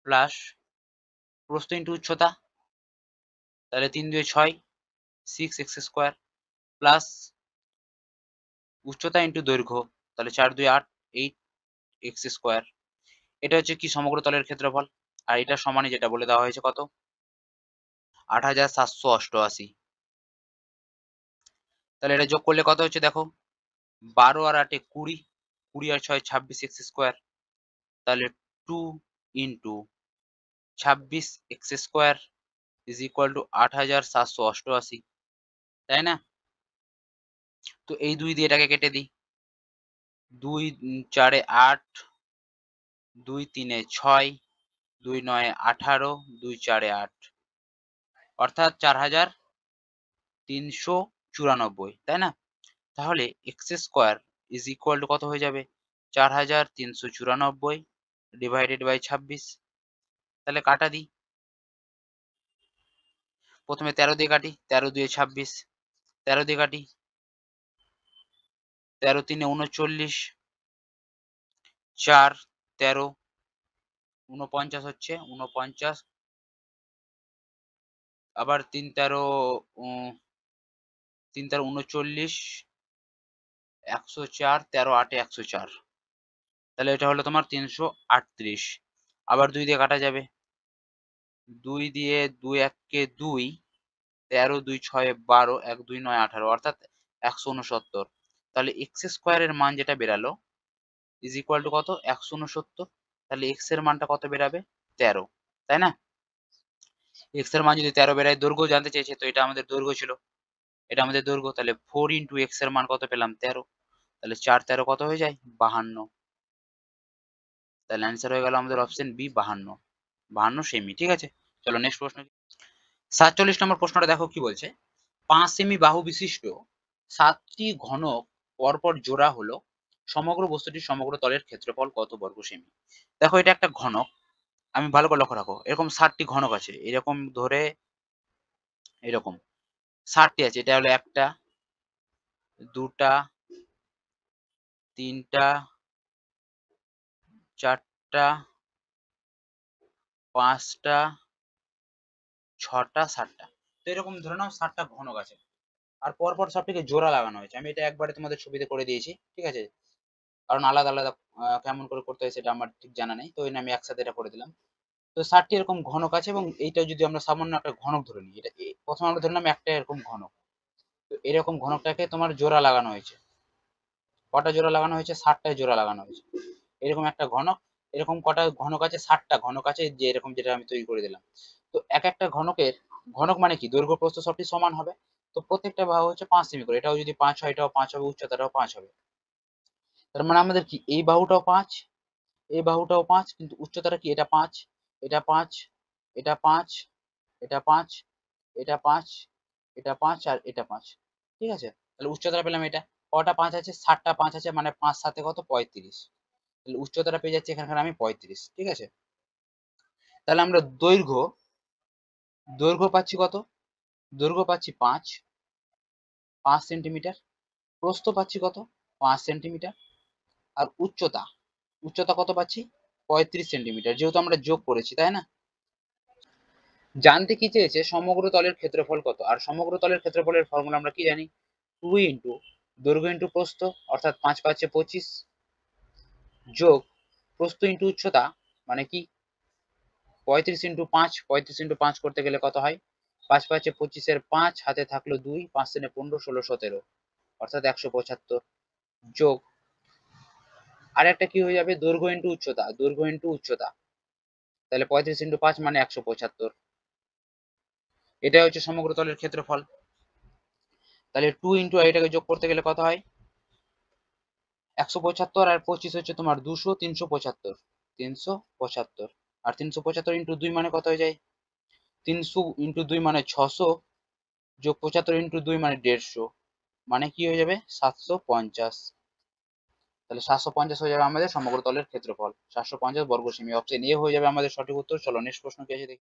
প্লাস প্রস্থ ইন্টু উচ্চতা, তাহলে 3 2 6, 6x স্কোয়ার, প্লাস উচ্চতা ইন্টু দৈর্ঘ্য, তাহলে 4 2 8, 8x স্কোয়ার। এটা হচ্ছে কি সমগ্র তলের ক্ষেত্রফল, আর এটা সমানই যেটা বলে দেওয়া হয়েছে কত 8788। তাহলে এটা যোগ করলে কত হচ্ছে দেখো 12 আর 8 20, 20 আর 6 26x স্কোয়ার, তাহলে 2 into 26x square is equal two 8788, তাই না? তো এই 2 দিয়ে এটাকে কেটে দিই, 2 4 এ 8, 2 3 এ 6, 2 9 এ 18, 2 4 এ 8, অর্থাৎ 4394, তাই না? তাহলে x square is equal to কত হয়ে যাবে 4394 ডিভাইডেড বাই 26। তাহলে কাটা দিই, প্রথমে 13 দিয়ে কাটি, 13 2 26, 13 দিয়ে কাটি, 13 3 39, 4 13 49 হচ্ছে 49, আবার 3 13 3 13 39, 104, 13 8 104, তাহলে এটা হলো তোমার 338। আবার 2 দিয়ে কাটা যাবে, 2 দিয়ে 2 1 কে 2, 13 2 6 12, 1 2 9 18, অর্থাৎ 169। তাহলে এক্স স্কোয়ারের মান যেটা বেরালো ইজ ইকুয়াল টু কত 169, তাহলে এক্স এর মানটা কত বেরাবে 13, তাই না? এক্স এর মান যদি 13 বেরায়, দৈর্ঘ্য জানতে চেয়েছে, তো এটা আমাদের দৈর্ঘ্য ছিল, এটা আমাদের দৈর্ঘ্য, তাহলে 4 ইন্টু এক্স এর মান কত পেলাম 13, তাহলে 4 13 কত হয়ে যায় 52, তাহলে অ্যান্সার হয়ে গেল আমাদের অপশন বি 52, 52 সেমি। ঠিক আছে, চলো নেক্সট প্রশ্ন 47 নম্বর প্রশ্নটা দেখো কি বলছে, 5 সেমি বাহু বিশিষ্ট 7টি ঘনক পরপর জোড়া হলো সমগ্র বস্তুটির সমগ্র তলের ক্ষেত্রফল কত বর্গ সেমি? দেখো এটা একটা ঘনক, আমি ভালো করে লক্ষ্য রাখো, এরকম 7টি ঘনক আছে, এরকম ধরে এরকম 7টি আছে, এটা হলো একটা, দুটা, তিনটা, চারটা, পাঁচটা, ছটা, 7টা। তো এরকম ধরে নাও 7টা ঘনক আছে, আর পরপর সবটিকে জোড়া লাগানো হয়েছে। আমি এটা একবারে তোমাদের ছবিতে করে দিয়েছি, ঠিক আছে, কারণ আলাদা আলাদা কেমন করে করতে হয় সেটা আমার ঠিক জানা নেই, তো ওই জন্য আমি একসাথে এটা করে দিলাম। তো 7টি এরকম ঘনক আছে, এবং এইটা যদি আমরা সামান্য একটা ঘনক ধরে নিই, এটা প্রথমে আমরা ধরলাম একটা এরকম ঘনক, তো এরকম ঘনকটাকে তোমার জোড়া লাগানো হয়েছে, কটা জোড়া লাগানো হয়েছে 7টায় জোড়া লাগানো হয়েছে। এরকম একটা ঘনক, এরকম কটা ঘনক আছে 7টা ঘনক আছে, যে এরকম যেটা আমি তৈরি করে দিলাম। তো এক একটা ঘনকের, ঘনক মানে কি দৈর্ঘ্য প্রস্থ সবটি সমান হবে, তো প্রত্যেকটা বাহু হচ্ছে 5 সেমি করে, এটাও যদি 5 হয় এটাও 5 হবে, উচ্চতাটাও 5 হবে। তার মানে আমাদের কি এই বাহুটাও 5, এই বাহুটাও 5, কিন্তু উচ্চতাটা কি এটা 5, এটা 5, এটা 5, এটা 5, এটা 5, এটা 5 আর এটা 5। ঠিক আছে, তাহলে উচ্চতাটা পেলাম এটা। কটা 5 আছে? 7টা 5 আছে, মানে 5 7 কত? 35। তাহলে উচ্চতাটা পেয়ে যাচ্ছি এখানকার আমি 35। ঠিক আছে, তাহলে আমরা দৈর্ঘ্য পাচ্ছি কত? দৈর্ঘ্য পাচ্ছি 5 সেন্টিমিটার। প্রস্থ পাচ্ছি কত? 5 সেন্টিমিটার। আর উচ্চতা কত পাচ্ছি? 35 সেন্টিমিটার, যেহেতু আমরা যোগ করেছি, তাই না? জানতে কি চেয়েছে সমগ্র তলের ক্ষেত্রফল কত, আর সমগ্র তলের ক্ষেত্রফলের ফর্মুলা আমরা কি জানি? 2 ইন্টু দৈর্ঘ্য ইন্টু প্রস্থ, অর্থাৎ 5 5 25, যোগ প্রস্থ ইন্টু উচ্চতা, মানে কি 35 ইন্টু 5, 35 ইন্টু 5 করতে গেলে কত হয়? 5 5 25 এর 5, হাতে থাকলো 2, 5 3 15, 16 17, অর্থাৎ 175, যোগ আর একটা কি হয়ে যাবে? দৈর্ঘ্য ইন্টু উচ্চতা, দৈর্ঘ্য ইন্টু উচ্চতা, তাহলে 35 ইন্টু 5 মানে 175। এটাই হচ্ছে সমগ্র তলের ক্ষেত্রফল। তাহলে 2 ইন্টু এটাকে যোগ করতে গেলে কত হয়? 175 আর 25 হচ্ছে তোমার 200, 375, 375। আর 375 ইন্টু 2 মানে কত হয়ে যায়? 300 ইন্টু 2 মানে 600, যোগ 75 ইন্টু 2 মানে 150, মানে কি হয়ে যাবে? 750। তাহলে 750 হয়ে যাবে আমাদের সমগ্র তলের ক্ষেত্রফল, 750 বর্গ সেমি। অপশন এ হয়ে যাবে আমাদের সঠিক উত্তর। চলো নেক্সট প্রশ্ন কি আছে দেখি।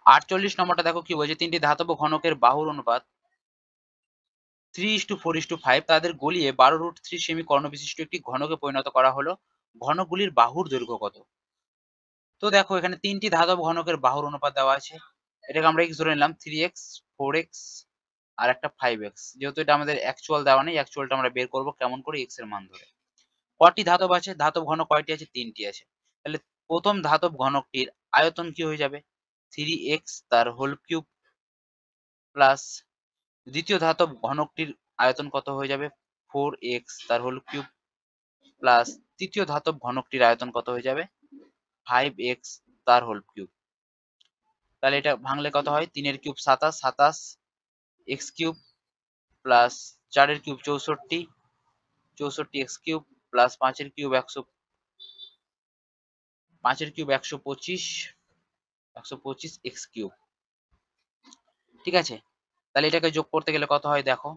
48 নম্বরটা দেখো কি বলছে, তিনটি ধাতব ঘনকের বাহুর অনুপাত 3:4:5, তাদের গলিয়ে 12√3 সেমি কর্ণ বিশিষ্ট একটি ঘনকে পরিণত করা হলো, ঘনকগুলির বাহুর দৈর্ঘ্য কত? তো দেখো এখানে তিনটি ধাতব ঘনকের বাহুর অনুপাত দেওয়া আছে, এটাকে আমরা এক্স ধরে নিলাম, 3x, 4x আর একটা 5x। যেহেতু এটা আমাদের অ্যাকচুয়াল দেওয়া নেই, অ্যাকচুয়ালটা আমরা বের করব কেমন করে? এক্স এর মান ধরে। কটি ধাতব আছে? ধাতব ঘনক কয়টি আছে? 3টি আছে। তাহলে প্রথম ধাতব ঘনকটির আয়তন কি হয়ে যাবে? 3x তার হোল কিউব, প্লাস দ্বিতীয় ধাতব ঘনকটির আয়তন কত হয়ে যাবে? 4x তার হোল কিউব, প্লাস তৃতীয় ধাতব ঘনকটির আয়তন কত হয়ে যাবে? 5x তার হোল কিউব। তাহলে এটা ভাঙলে কত হয়? 3 এর কিউব 27, 27 এক্স কিউব, প্লাস 4 এর কিউব 64, 64 এক্স কিউব, প্লাস 5 এর কিউব 100, 5 এর কিউব 125, 125 এক্স কিউব। ঠিক আছে, তাহলে এটাকে যোগ করতে গেলে কত হয় দেখো?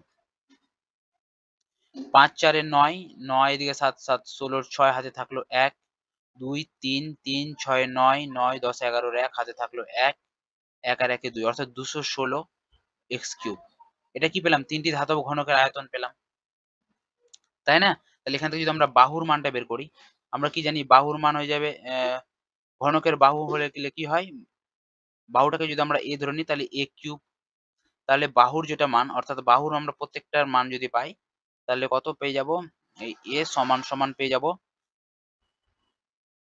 5 4 এর 9, 9 এদিকে 7 7 16 6, হাতে থাকলো 1, 2 3 3 6 9 9 10 11 1, হাতে থাকলো 1, 1 আর 1 এ 2, অর্থাৎ 216 এক্স কিউব। এটা কি পেলাম? তিনটি ধাতব ঘনকের আয়তন পেলাম, তাই না? তাহলে এখান থেকে যদি আমরা বাহুর মানটা বের করি, আমরা কি জানি? বাহুর মান হয়ে যাবে ঘনকের বাহু হলে গেলে কি হয়? বাহুটাকে যদি আমরা এ ধরে নিই তাহলে এ কিউব, তাহলে বাহুর যেটা মান, অর্থাৎ বাহুর আমরা প্রত্যেকটার মান যদি পাই তাহলে কত পেয়ে যাব? এই এ সমান সমান পেয়ে যাব,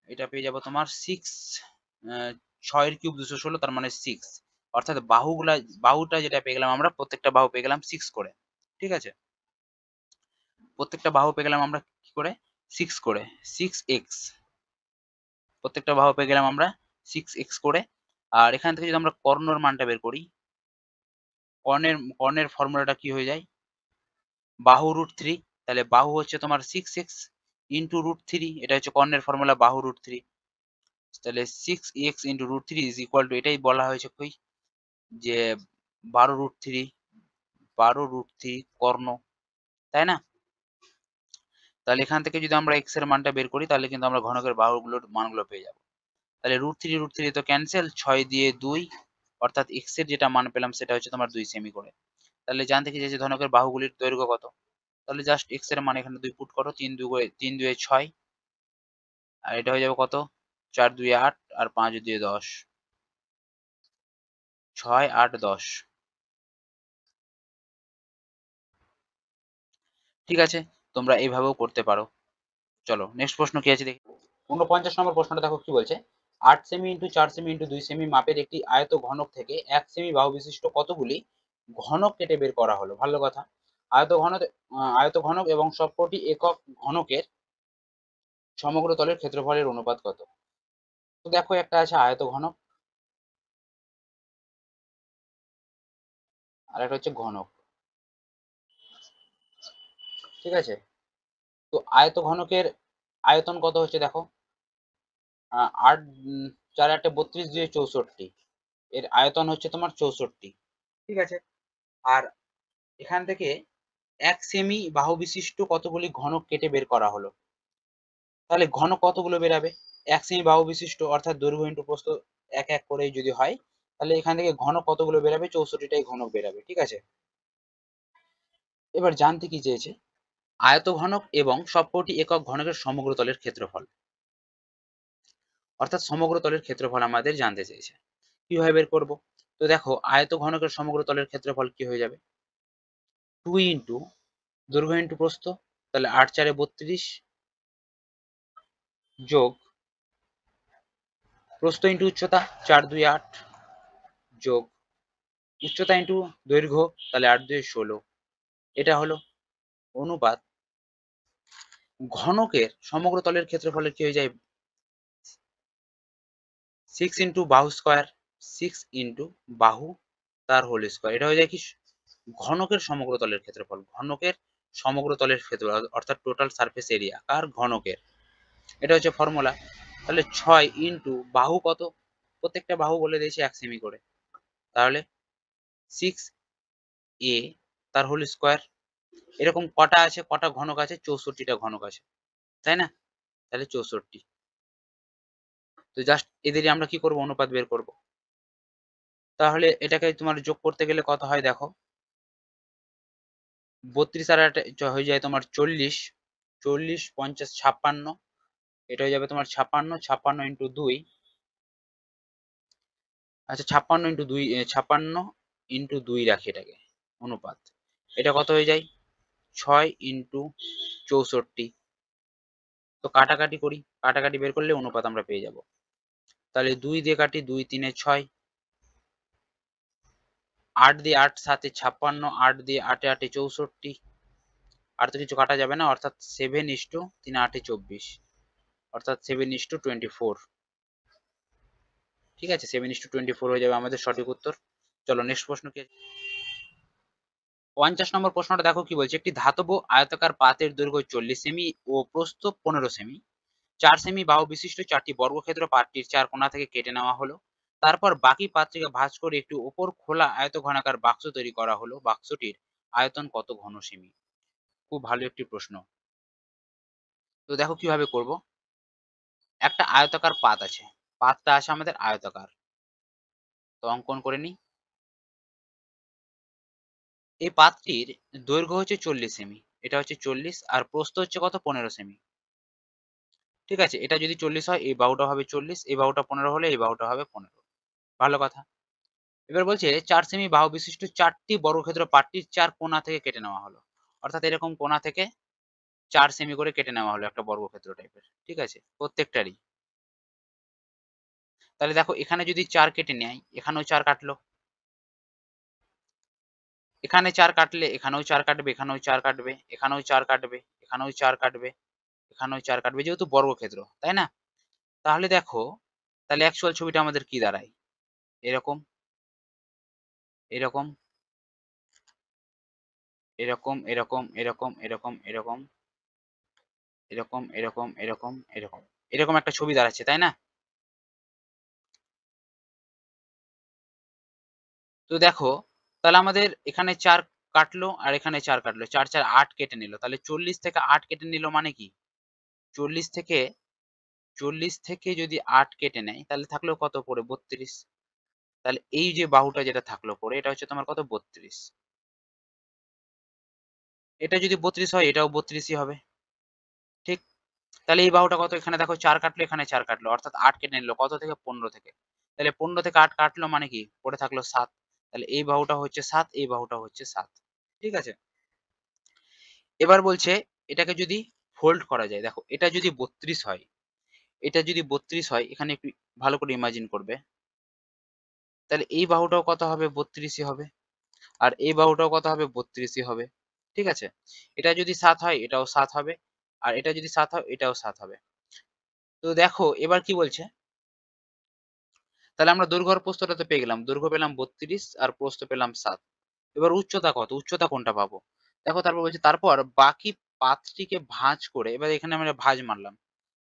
এটা পেয়ে যাব তোমার 6, 6 এর কিউব 216, তার মানে 6, অর্থাৎ বাহুটা যেটা পেয়ে গেলাম আমরা, প্রত্যেকটা বাহু পেয়ে গেলাম 6 করে। ঠিক আছে, প্রত্যেকটা বাহু পেয়ে গেলাম আমরা কি করে? 6 করে, 6x, প্রত্যেকটা বাহু পেয়ে গেলাম আমরা 6x করে। আর এখান থেকে যদি আমরা কর্ণর মানটা বের করি, কর্ণের ফর্মুলাটা কি হয়ে যায়? বাহু √3, তাহলে বাহু হচ্ছে তোমার 6x ইন্টু √3, এটা হচ্ছে কর্ণের ফর্মুলা, বাহু √3। তাহলে 6x into √3 is equal two, এটাই বলা হয়েছে কই যে 12√3, 12√3 কর্ণ, তাই না? তাহলে এখান থেকে যদি আমরা x এর মানটা বের করি তাহলে কিন্তু আমরা ঘনকের বাহুগুলোর মানগুলো পেয়ে যাবো। তাহলে √3 তো ক্যান্সেল, 6 দিয়ে 2, অর্থাৎ x এর যেটা মান পেলাম সেটা হচ্ছে তোমার 2 সেমি করে। তাহলে জানতে কি যে ঘনকের বাহুগুলির দৈর্ঘ্য কত? তাহলে জাস্ট x এর মান এখানে 2 পুট করো, 3 2 6, আর এটা হয়ে যাবে কত? 4 2 8 আর 5 2 10, 6 8 10। ঠিক আছে, তোমরা এইভাবেও করতে পারো। চলো নেক্সট প্রশ্ন কি আছে দেখি। 49 নম্বর প্রশ্নটা দেখো কি বলছে, 8 cm into 4 cm into 2 semi মাপের একটি আয়ত ঘনক থেকে 1 সেমি বাহু বিশিষ্ট কতগুলি ঘনক কেটে বের করা হলো। ভালো কথা। আয়ত ঘনক এবং সবকটি একক ঘনকের সমগ্র তলের ক্ষেত্রফলের অনুপাত কত? তো দেখো একটা আছে আয়ত ঘনক, আর একটা হচ্ছে ঘনক। ঠিক আছে, তো আয়ত ঘনকের আয়তন কত হচ্ছে দেখো, 8 4 8 32 2 64, এর আয়তন হচ্ছে তোমার 64। ঠিক আছে, আর এখান থেকে 1 সেমি বাহু বিশিষ্ট কতগুলি ঘনক কেটে বের করা হলো, তাহলে ঘনক কতগুলো বেরাবে, 1 সেমি বাহু বিশিষ্ট অর্থাৎ দৈর্ঘ্য ইন্টু প্রস্থ এক এক করে যদি হয়, তাহলে এখান থেকে ঘনক কতগুলো বেরাবে, 64টাই ঘনক বেরাবে। ঠিক আছে, এবার জানতে কি চেয়েছে, আয়ত ঘনক এবং সবকটি একক ঘনকের সমগ্র তলের ক্ষেত্রফল, অর্থাৎ সমগ্র তলের ক্ষেত্রফল আমাদের জানতে চেয়েছে। কিভাবে বের করব, তো দেখো আয়ত ঘনকের সমগ্র তলের ক্ষেত্রফল কি হয়ে যাবে, 2 ইন্টু দৈর্ঘ্য ইন্টু প্রস্থ, তাহলে 8 4 32 যোগ প্রস্থ ইন্টু উচ্চতা 4 2 8 যোগ উচ্চতা ইন্টু দৈর্ঘ্য, তাহলে 8 2 16, এটা হলো অনুপাত ঘনকের সমগ্র তলের ক্ষেত্রফলের কি হয়ে যায় 6 ইন্টু বাহু স্কোয়ার, 6 ইন্টু বাহু তার হোল স্কোয়ার, এটা হয়ে যায় কি ঘনকের সমগ্র তলের ক্ষেত্রফল, ঘনকের সমগ্র তলের ক্ষেত্রফল অর্থাৎ টোটাল সারফেস এরিয়া কার ঘনকের, এটা হচ্ছে ফর্মুলা। তাহলে 6 ইন্টু বাহু কত, প্রত্যেকটা বাহু বলে দিয়েছি 1 সেমি করে, তাহলে 6 এ তার হোল স্কোয়ার, এরকম কটা আছে, কটা ঘনক আছে, 64টা ঘনক আছে, তাই না, তাহলে 64। তো জাস্ট এদেরই আমরা কি করব, অনুপাত বের করব। তাহলে এটাকে তোমার যোগ করতে গেলে কত হয় দেখো, 32 আর 8 হয়ে যায় তোমার 40, 40 50 56, এটা হয়ে যাবে তোমার 56, 56 ইন্টু 2, আচ্ছা 56 ইন্টু 2, 56 ইন্টু 2 রাখি এটাকে অনুপাত, এটা কত হয়ে যায় 6 ইন্টু 64, তো কাটাকাটি করি, কাটাকাটি বের করলে অনুপাত আমরা পেয়ে যাব। তাহলে 2 দিয়ে কাটি, 2 3 6, 8 দিয়ে 8 7 56, 8 দিয়ে 8 8 64, আর তো কিছু কাটা যাবে না, অর্থাৎ 7 ইস্টু 3 8 24, অর্থাৎ 7 ইস্টু 24। ঠিক আছে, 7 ইস্টু 24 হয়ে যাবে আমাদের সঠিক উত্তর। চলো নেক্সট প্রশ্ন কি, 50 নম্বর প্রশ্নটা দেখো কি বলছে, একটি ধাতব আয়তাকার পাতের দৈর্ঘ্য 40 সেমি ও প্রস্থ 15 সেমি, 4 সেমি বাহু বিশিষ্ট 4টি বর্গক্ষেত্র পাতটির 4 কোণা থেকে কেটে নেওয়া হলো, তারপর বাকি পাতটিকে ভাঁজ করে একটি উপর খোলা আয়তঘনাকার বাক্স তৈরি করা হলো, বাক্সটির আয়তন কত ঘন সেমি। খুব ভালো একটি প্রশ্ন। তো দেখো কিভাবে করব, একটা আয়তাকার পাত আছে, পাতটা আছে আমাদের আয়তাকার, তো অঙ্কন করে নিই। এই পাতটির দৈর্ঘ্য হচ্ছে 40 সেমি, এটা হচ্ছে 40, আর প্রস্থ হচ্ছে কত 15 সেমি। ঠিক আছে, এটা যদি 40 হয় এই বাহুটা হবে 40, এই বাহুটা 15 হলে এই বাহুটা হবে 15। ভালো কথা। এবার বলছে 4 সেমি বাহু বিশিষ্ট 4টি বর্গক্ষেত্র পাটটির 4 কোণা থেকে কেটে নেওয়া হলো, অর্থাৎ এরকম কোণা থেকে 4 সেমি করে কেটে নেওয়া হলো একটা বর্গক্ষেত্র টাইপের। ঠিক আছে, প্রত্যেকটারই। তাহলে দেখো এখানে যদি 4 কেটে নেয়, এখানেও 4 কাটলো, এখানে 4 কাটলে এখানেও 4 কাটবে, এখানেও 4 কাটবে, এখানেও 4 কাটবে, এখানেও 4 কাটবে, এখানেও 4 কাটবে, যেহেতু বর্গক্ষেত্র, তাই না। তাহলে দেখো, তাহলে অ্যাকচুয়াল ছবিটা আমাদের কি দাঁড়ায়, এরকম, এরকম, এরকম, এরকম, এরকম, এরকম, এরকম, এরকম, এরকম, এরকম, এরকম, এরকম একটা ছবি দাঁড়াচ্ছে, তাই না। তো দেখো, তাহলে আমাদের এখানে 4 কাটলো আর এখানে 4 কাটলো, 4 4 8 কেটে নিল, তাহলে 40 থেকে 8 কেটে নিল মানে কি, 40 থেকে 40 থেকে যদি 8 কেটে নেয় তাহলে থাকলো কত পড়ে 32, তাহলে এই যে বাহুটা যেটা থাকলো পড়ে এটা হচ্ছে তোমার কত 32, এটা যদি 32 হয় এটাও 32ই হবে। ঠিক, তাহলে এই বাহুটা কত, এখানে দেখো 4 কাটলো, এখানে 4 কাটলো, অর্থাৎ 8 কেটে নিল কত থেকে 15 থেকে, তাহলে 15 থেকে 8 কাটলো মানে কি পড়ে থাকলো 7, তাহলে এই বাহুটা হচ্ছে 7, এই বাহুটা হচ্ছে 7। ঠিক আছে, এবার বলছে এটাকে যদি ফোল্ড করা যায়, দেখো এটা যদি 32 হয়, এটা যদি 32 হয়, এখানে একটু ভালো করে ইমাজিন করবে, তাহলে এই বাহুটাও কত হবে 32ই হবে, আর এই বাহুটাও কত হবে 32ই হবে। ঠিক আছে, এটা যদি 7 হয় এটাও 7 হবে, আর এটা যদি 7 হয় এটাও 7 হবে। তো দেখো এবার কি বলছে, তাহলে আমরা দৈর্ঘ্য আর প্রস্থটা তো পেয়ে গেলাম, দৈর্ঘ্য পেলাম 32 আর প্রস্থ পেলাম 7, এবার উচ্চতা কত, উচ্চতা কোনটা পাবো? দেখো তারপর বলছে তারপর বাকি পাতটিকে ভাঁজ করে, এবার এখানে আমরা ভাঁজ মারলাম,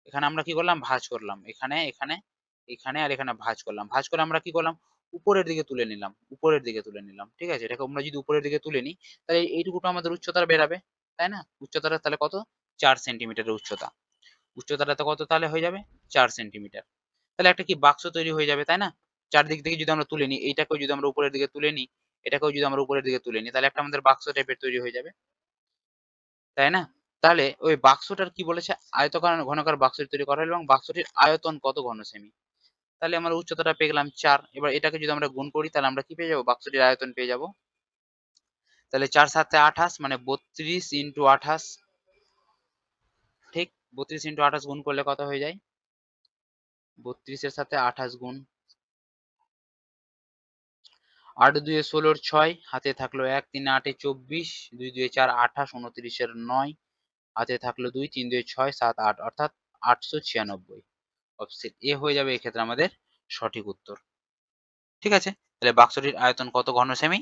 এখানে আমরা কি করলাম ভাঁজ করলাম, এখানে এখানে এখানে আর এখানে ভাঁজ করলাম, ভাঁজ করে আমরা কি করলাম উপরের দিকে তুলে নিলাম, উপরের দিকে তুলে নিলাম, ঠিক আছে। এটাকে আমরা যদি উপরের দিকে তুলে নিই তাহলে এইটুকুটা আমাদের উচ্চতা বেরাবে, তাই না? উচ্চতাটা তাহলে কত, 4 সেন্টিমিটারের উচ্চতা, উচ্চতাটা তো কত তাহলে হয়ে যাবে 4 সেন্টিমিটার। তাহলে একটা কি বাক্স তৈরি হয়ে যাবে, তাই না? চারদিক থেকে যদি আমরা তুলে নিই, এইটাকেও যদি আমরা উপরের দিকে তুলে নিই, এটাকেও যদি আমরা উপরের দিকে তুলে নিই, তাহলে একটা আমাদের বাক্স টাইপের তৈরি হয়ে যাবে, তাই না? তাহলে ওই বাক্সটার কি বলেছে, আয়তকার ঘনকার বাক্সটি তৈরি করা হলো এবং বাক্সটির আয়তন কত ঘন সেমি। তাহলে আমরা উচ্চতাটা পেয়ে গেলাম 4। এবার এটাকে যদি আমরা গুণ করি তাহলে আমরা কি পেয়ে যাবো, বাক্সটির আয়তন পেয়ে যাবো। তাহলে 4 7 28 মানে 32 ইন্টু 28, ঠিক 32 ইন্টু 28 গুণ করলে কত হয়ে যায়, 32 এর সাথে 28 গুণ, 8 2 এ 16 6, হাতে থাকলো 1, 3 8 এ 24, 2 2 4 28, 29 এর 9, হাতে থাকলো 2, 3 2 6 7 8, অর্থাৎ 896। অপশন এ হয়ে যাবে এক্ষেত্রে আমাদের সঠিক উত্তর, ঠিক আছে। তাহলে বাক্সটির আয়তন কত ঘন সেমি,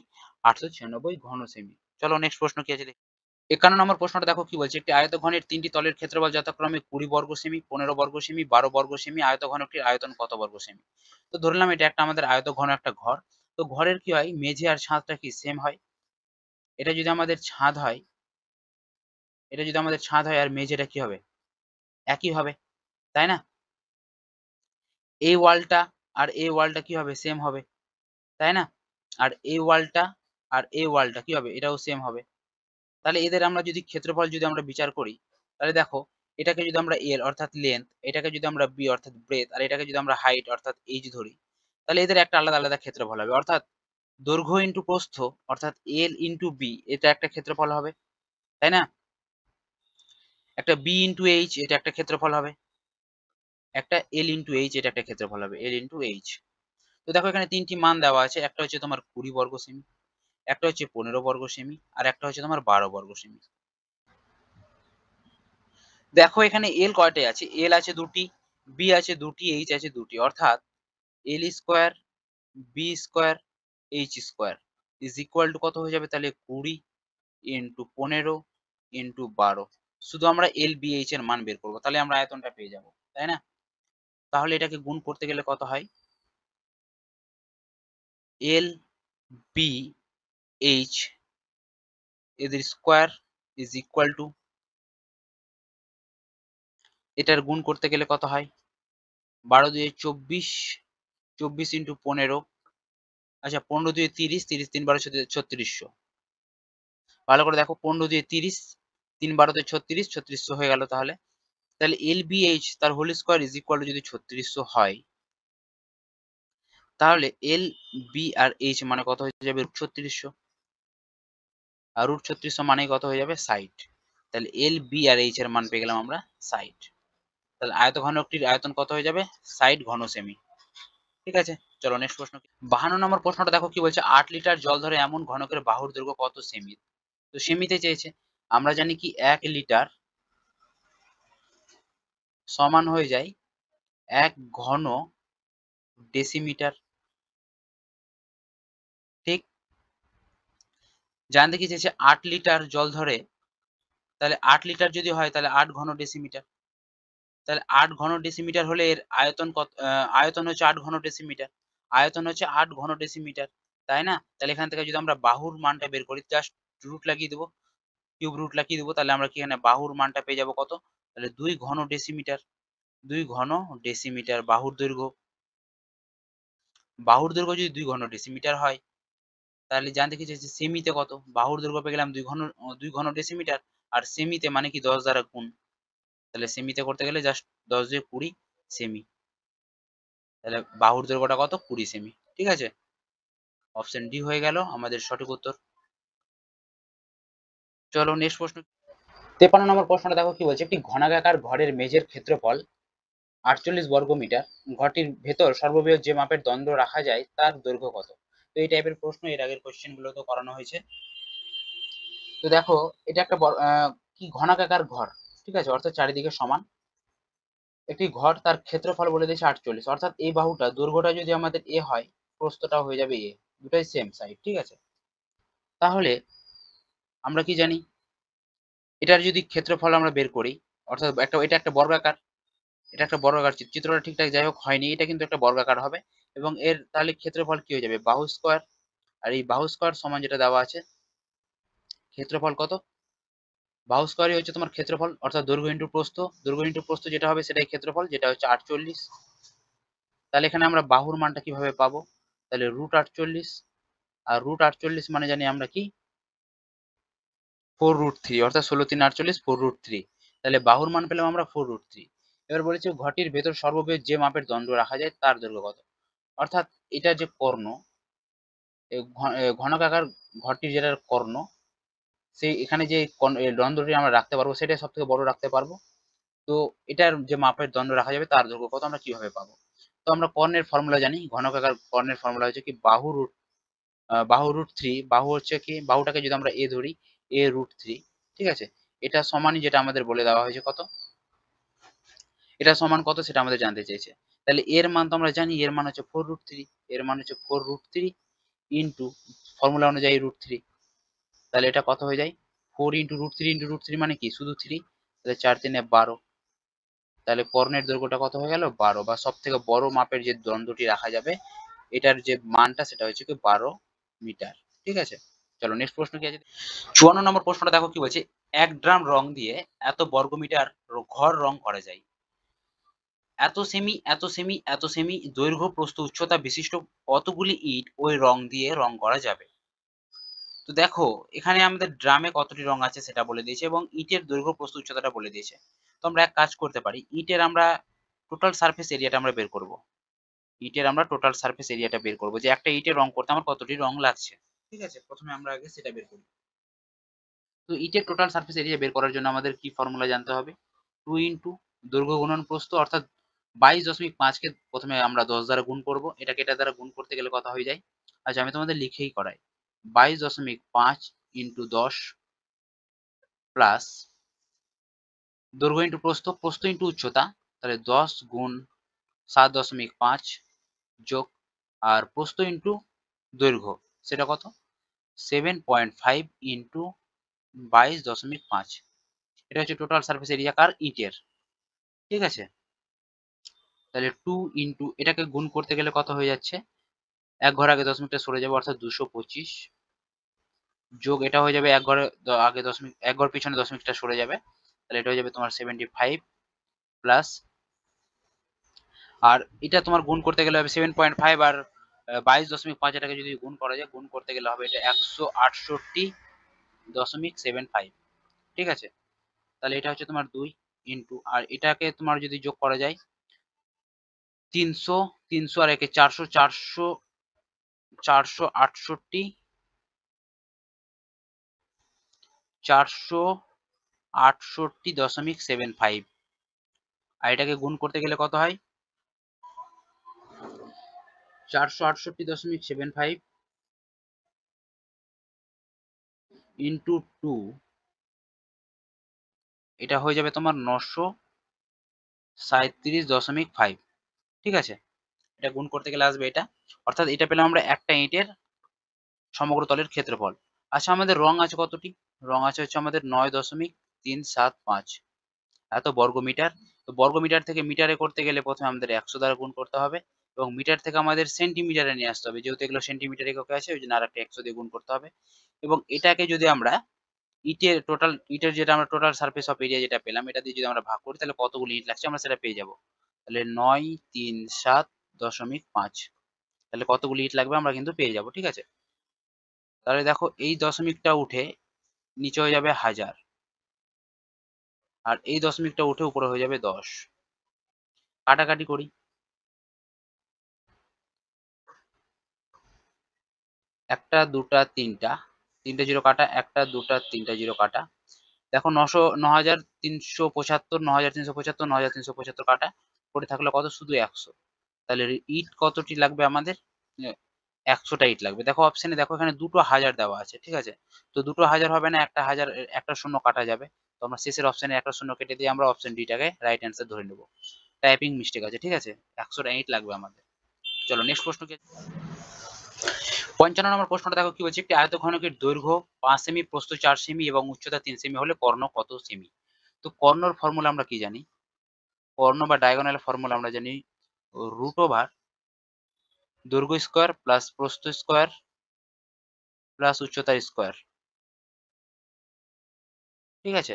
896 ঘন সেমি। চলো নেক্সট প্রশ্ন কি আছে দেখি। 51 নম্বর প্রশ্নটা দেখো কি বলছে, একটি আয়তঘনের 3টি তলের ক্ষেত্রফল যথাক্রমে 20 বর্গ সেমি, 15 বর্গ সেমি, 12 বর্গ সেমি, আয়তঘনকটির আয়তন কত বর্গ সেমি। তো ধরলাম এটা একটা আমাদের আয়তঘন একটা ঘর, তো ঘরের কি হয় মেঝে আর ছাদটা কি সেম হয়, এটা যদি আমাদের ছাদ হয়, এটা যদি আমাদের ছাদ হয় আর মেঝেটা কি হবে একই হবে, তাই না? এই ওয়ালটা আর এই ওয়ালটা কি হবে সেম হবে, তাই না? আর এই ওয়ালটা আর এই ওয়ালটা কি হবে এটাও সেম হবে। তাহলে এদের আমরা যদি ক্ষেত্রফল যদি আমরা বিচার করি, তাহলে দেখো এটাকে যদি আমরা এল অর্থাৎ লেন্থ, এটাকে যদি আমরা বি অর্থাৎ ব্রেথ, আর এটাকে যদি আমরা হাইট অর্থাৎ এইচ ধরি, তাহলে এদের একটা আলাদা আলাদা ক্ষেত্রফল হবে, অর্থাৎ দৈর্ঘ্য ইন্টু প্রস্থ অর্থাৎ এল ইন্টু বি এটা একটা ক্ষেত্রফল হবে, তাই না? একটা বি ইন্টু এইচ এটা একটা ক্ষেত্রফল হবে, একটা এল ইন্টু এইচ এটা একটা ক্ষেত্রফল হবে, এল ইন্টু এইচ। তো দেখো এখানে তিনটি মান দেওয়া আছে, একটা হচ্ছে তোমার 20 বর্গ সেমি, একটা হচ্ছে 15 বর্গ সেমি, আর একটা হচ্ছে তোমার 12 বর্গ সেমি। দেখো এখানে এল কয়টাই আছে, এল আছে দুটি, বি আছে দুটি, এইচ আছে দুটি, অর্থাৎ L square B square H square is equal to কত হয়ে যাবে তাহলে 20 ইন্টু 15 ইন্টু 12। শুধু আমরা এল বি এইচ এর মান বের করবো, তাহলে আমরা আয়তনটা পেয়ে যাব, তাই না? তাহলে এটাকে গুণ করতে গেলে কত হয়, এল বি এইচ এদের স্কোয়ার ইজ ইকুয়াল টু, এটার গুণ করতে গেলে কত হয়, 12 দিয়ে 24, 24 ইন্টু 15, আচ্ছা 15 দিয়ে 30, 30 3 12 3600। ভালো করে দেখো 15 দিয়ে 30, 3 12 36, 3600 হয়ে গেল। তাহলে তাহলে এল বি এইচ তার whole square is equal to যদি 3600 হয়, তাহলে এল বি আর এইচ মানে কত হয়ে যাবে রুট 3600, আর রুট 3600 মানে কত হয়ে যাবে 60। তাহলে এল বি আর এইচ এর মান পেয়ে গেলাম আমরা 60। তাহলে আয়তঘনকটির আয়তন কত হয়ে যাবে 60 ঘন সেমি, ঠিক আছে। চলো নেক্সট প্রশ্ন। 52 নম্বর প্রশ্নটা দেখো কি বলছে, 8 লিটার জল ধরে এমন ঘনকের বাহুর দৈর্ঘ্য কত সেমি। তো সেমিতে চেয়েছে, আমরা জানি কি 1 লিটার সমান হয়ে যায় 1 ঘন ডেসিমিটার, ঠিক। জানতে কি চেয়েছে 8 লিটার জল ধরে, তাহলে 8 লিটার যদি হয় তাহলে 8 ঘন ডেসিমিটার, তাহলে 8 ঘন ডেসিমিটার হলে এর আয়তন কত, আয়তন হচ্ছে 8 ঘন ডেসিমিটার, আয়তন হচ্ছে 8 ঘন ডেসিমিটার, তাই না? তাহলে এখান থেকে যদি আমরা বাহুর মানটা বের করি, জাস্ট রুট লাগিয়ে দেবো, কিউব রুট লাগিয়ে দেবো, তাহলে আমরা কি এখানে বাহুর মানটা পেয়ে যাবো কত, তাহলে 2 ঘন ডেসিমিটার, 2 ঘন ডেসিমিটার বাহুর দৈর্ঘ্য, বাহুর দৈর্ঘ্য যদি 2 ঘন ডেসিমিটার হয়, তাহলে জানতে কি চাইছে সেমিতে কত, বাহুর দৈর্ঘ্য পেয়ে গেলাম 2 ঘন ডেসিমিটার, আর সেমিতে মানে কি 10 দ্বারা গুণ, তাহলে সেমিতে করতে গেলে জাস্ট 10 দিয়ে 20 সেমি, তাহলে বাহুর দৈর্ঘ্যটা কত 20 সেমি, ঠিক আছে। অপশন ডি হয়ে গেল আমাদের সঠিক উত্তর। চলো নেক্সট প্রশ্ন। 53 নম্বর প্রশ্নটা দেখো কি বলছে, একটি ঘনাকার ঘরের মেঝের ক্ষেত্রফল 48 বর্গ মিটার, ঘরটির ভেতর সর্ববৃহৎ যে মাপের দণ্ড রাখা যায় তার দৈর্ঘ্য কত। তো এই টাইপের প্রশ্ন এর আগের কোশ্চেন গুলো তো করানো হয়েছে। তো দেখো এটা একটা কি ঘনাকার ঘর, ঠিক আছে, অর্থাৎ চারিদিকে সমান একটি ঘর, তার ক্ষেত্রফল বলে দিয়েছে 48, অর্থাৎ এই বাহুটা দৈর্ঘ্যটা যদি আমাদের এ হয়, প্রস্থটাও হয়ে যাবে এ, দুটাই সেম সাইড, ঠিক আছে। তাহলে আমরা কি জানি, এটার যদি ক্ষেত্রফল আমরা বের করি, অর্থাৎ এটা একটা বর্গাকার, এটা একটা বর্গাকার চিত্রটা ঠিকঠাক যাই হোক হয়নি, এটা কিন্তু একটা বর্গাকার হবে এবং এর তাহলে ক্ষেত্রফল কি হয়ে যাবে, বাহু স্কয়ার। আর এই বাহু স্কয়ার সমান যেটা দেওয়া আছে, ক্ষেত্রফল কত, বাহু স্কয়ারই হচ্ছে তোমার ক্ষেত্রফল, অর্থাৎ দৈর্ঘ্য ইনটু প্রস্থ, দৈর্ঘ্য ইনটু প্রস্থ যেটা হবে সেটাই ক্ষেত্রফল, যেটা হচ্ছে 48। তাহলে এখানে আমরা বাহুর মানটা কিভাবে পাবো, তাহলে √48, আর √48 মানে জানি আমরা কি 4√3, অর্থাৎ 16×3 = 4√3। তাহলে বাহুর মান পেলাম আমরা 4√3। এবার বলেছে ঘটির ভেতর সর্ববৃহৎ যে মাপের দণ্ড রাখা যায় তার দৈর্ঘ্য কত, অর্থাৎ এটা যে কর্ণ, ঘনকাকার ঘরটির যেটার কর্ণ, সেই এখানে যে দণ্ডটি আমরা রাখতে পারবো সেটাই সব থেকে বড় রাখতে পারবো। তো এটার যে মাপের দণ্ড রাখা যাবে তার দৈর্ঘ্য কত আমরা কিভাবে পাবো, তো আমরা কর্ণের ফর্মুলা জানি, ঘনকাকার কর্ণের ফর্মুলা হচ্ছে কি বাহু √3, বাহু হচ্ছে কি, বাহুটাকে যদি আমরা এ ধরি, a√3, ঠিক আছে, এটা সমানই যেটা আমাদের বলে দেওয়া হয়েছে কত, এটা সমান কত সেটা আমাদের জানতে চেয়েছে। তাহলে এর মান তো আমরা জানি, এর মান হচ্ছে 4√3, এর মান হচ্ছে 4√3 ইন্টু ফর্মুলা অনুযায়ী √3। তাহলে এটা কত হয়ে যায়, 4 ইন্টু √3 মানে কি শুধু 3, তাহলে 4×3 = 12। তাহলে কর্ণের দৈর্ঘ্যটা কত হয়ে গেল, 12, বা সব থেকে বড় মাপের যে দণ্ডটি রাখা যাবে এটার যে মানটা সেটা হচ্ছে কি 12 মিটার। ঠিক আছে, চলো নেক্সট প্রশ্ন কি আছে, 54 নম্বর প্রশ্নটা দেখো কি বলছে, 1 ড্রাম রং দিয়ে এত বর্গমিটার ঘর রং করা যায়, এত সেমি এত সেমি এত সেমি দৈর্ঘ্য প্রস্থ উচ্চতা বিশিষ্ট কতগুলি ইট ওই রং দিয়ে রং করা যাবে। তো দেখো এখানে আমাদের ড্রামে কতটি রং আছে সেটা বলে দিয়েছে এবং ইটের দৈর্ঘ্য প্রস্থ উচ্চতাটা বলে দিয়েছে। তো আমরা এক কাজ করতে পারি, ইটের আমরা টোটাল সারফেস এরিয়াটা আমরা বের করব। ইটের আমরা টোটাল সারফেস এরিয়াটা বের করব, যে একটা ইটের রং করতে আমার কতটি রং লাগছে। ঠিক আছে, প্রথমে আমরা আগে সেটা বের করি। তো ইটের টোটাল সারফেস এরিয়া বের করার জন্য আমাদের কি ফর্মুলা জানতে হবে, 2 ইন্টু দৈর্ঘ্য গুণন প্রস্থ, অর্থাৎ 22.5 কে প্রথমে আমরা 10 দ্বারা গুণ করব, এটাকে এটা দ্বারা গুণ করতে গেলে কথা হয়ে যায়। আচ্ছা আমি তোমাদের লিখেই করাই, 22.5 ইন্টু 10 প্লাস দৈর্ঘ্য ইন্টু প্রস্থ, প্রস্থ ইন্টু উচ্চতা, তাহলে 10 গুণ 7.5 যোগ, আর প্রস্থ ইন্টু দৈর্ঘ্য সেটা কত, 7.5 ইন্টু 22.5, এটা হচ্ছে টোটাল সারফেস এরিয়া কার, ইটের। ঠিক আছে, তাহলে 2 ইন্টু এটাকে গুণ করতে গেলে কত হয়ে যাচ্ছে, এক ঘর আগে দশমিকটা সরে যাবে অর্থাৎ 225, যোগ এটা হয়ে যাবে এক ঘরে আগে দশমিক, এক ঘর পিছনে দশমিকটা সরে যাবে, তাহলে এটা হয়ে যাবে তোমার 75 প্লাস, আর এটা তোমার গুণ করতে গেলে হবে 7.5 আর 22.5, এটাকে যদি গুণ করা যায়, গুণ করতে গেলে হবে এটা 168.75। ঠিক আছে, তাহলে এটা হচ্ছে তোমার 2 ইন্টু, আর এটাকে তোমার যদি যোগ করা যায় 300, 300 আর একে 400, 400, 468, 468.75, আর এটাকে গুণ করতে গেলে কত হয়, 468.75 ইন্টু 2, এটা হয়ে যাবে তোমার 937.5। ঠিক আছে, এটা গুণ করতে গেলে আসবে এটা, অর্থাৎ এটা পেলাম আমরা একটা ইটের সমগ্র তলের ক্ষেত্রফল। আচ্ছা আমাদের রং আছে কতটি, রং আছে হচ্ছে আমাদের 9.375 এত বর্গমিটার। তো বর্গমিটার থেকে মিটারে করতে গেলে প্রথমে আমাদের 100 দ্বারা গুণ করতে হবে এবং মিটার থেকে আমাদের সেন্টিমিটারে নিয়ে আসতে হবে, যেহেতু এগুলো সেন্টিমিটার এককে আছে ওই জন্য আর একটা 100 দিয়ে গুণ করতে হবে। এবং এটাকে যদি আমরা ইটের যেটা আমরা টোটাল সারফেস অফ এরিয়া যেটা পেলাম, এটা দিয়ে যদি আমরা ভাগ করি তাহলে কতগুলো ইট লাগছে আমরা সেটা পেয়ে যাব। তাহলে 937.5, তাহলে কতগুলো ইট লাগবে আমরা কিন্তু পেয়ে যাব। ঠিক আছে, তাহলে দেখো এই দশমিকটা উঠে নিচে হয়ে যাবে 1000, আর এই দশমিকটা উঠে উপরে হয়ে যাবে 10। কাটাকাটি করি, একটা দুটা তিনটা, তিনটে জিরো কাটা, একটা দুটা তিনটা জিরো কাটা, দেখো 9,375, 9,375, 9,375 কাটা পড়ে থাকলে কত, শুধু 100। তাহলে ইট কতটি লাগবে আমাদের, 100টা ইট লাগবে। দেখো অপশনে দেখো এখানে দুটো হাজার দেওয়া আছে। ঠিক আছে, তো দুটো হাজার হবে না, একটা হাজার, একটা শূন্য কাটা যাবে, তো আমরা শেষের অপশনে একটা শূন্য কেটে দিয়ে আমরা অপশন ডিটাকে রাইট অ্যান্সার ধরে নেব। টাইপিং মিস্টেক আছে। ঠিক আছে, 100টা ইট লাগবে আমাদের। চলো নেক্সট প্রশ্ন কি, 55 নম্বর প্রশ্নটা দেখো কি বলছে, একটি আয়তঘনকের দৈর্ঘ্য 5 সেমি, প্রস্থ 4 সেমি এবং উচ্চতা 3 সেমি হলে কর্ণ কত সেমি? তো কর্ণর ফর্মুলা আমরা কি জানি? কর্ণ বা ডায়াগোনাল ফর্মুলা আমরা জানি রুট ওভার দৈর্ঘ্য স্কয়ার প্লাস প্রস্থ স্কয়ার প্লাস উচ্চতার স্কয়ার। ঠিক আছে?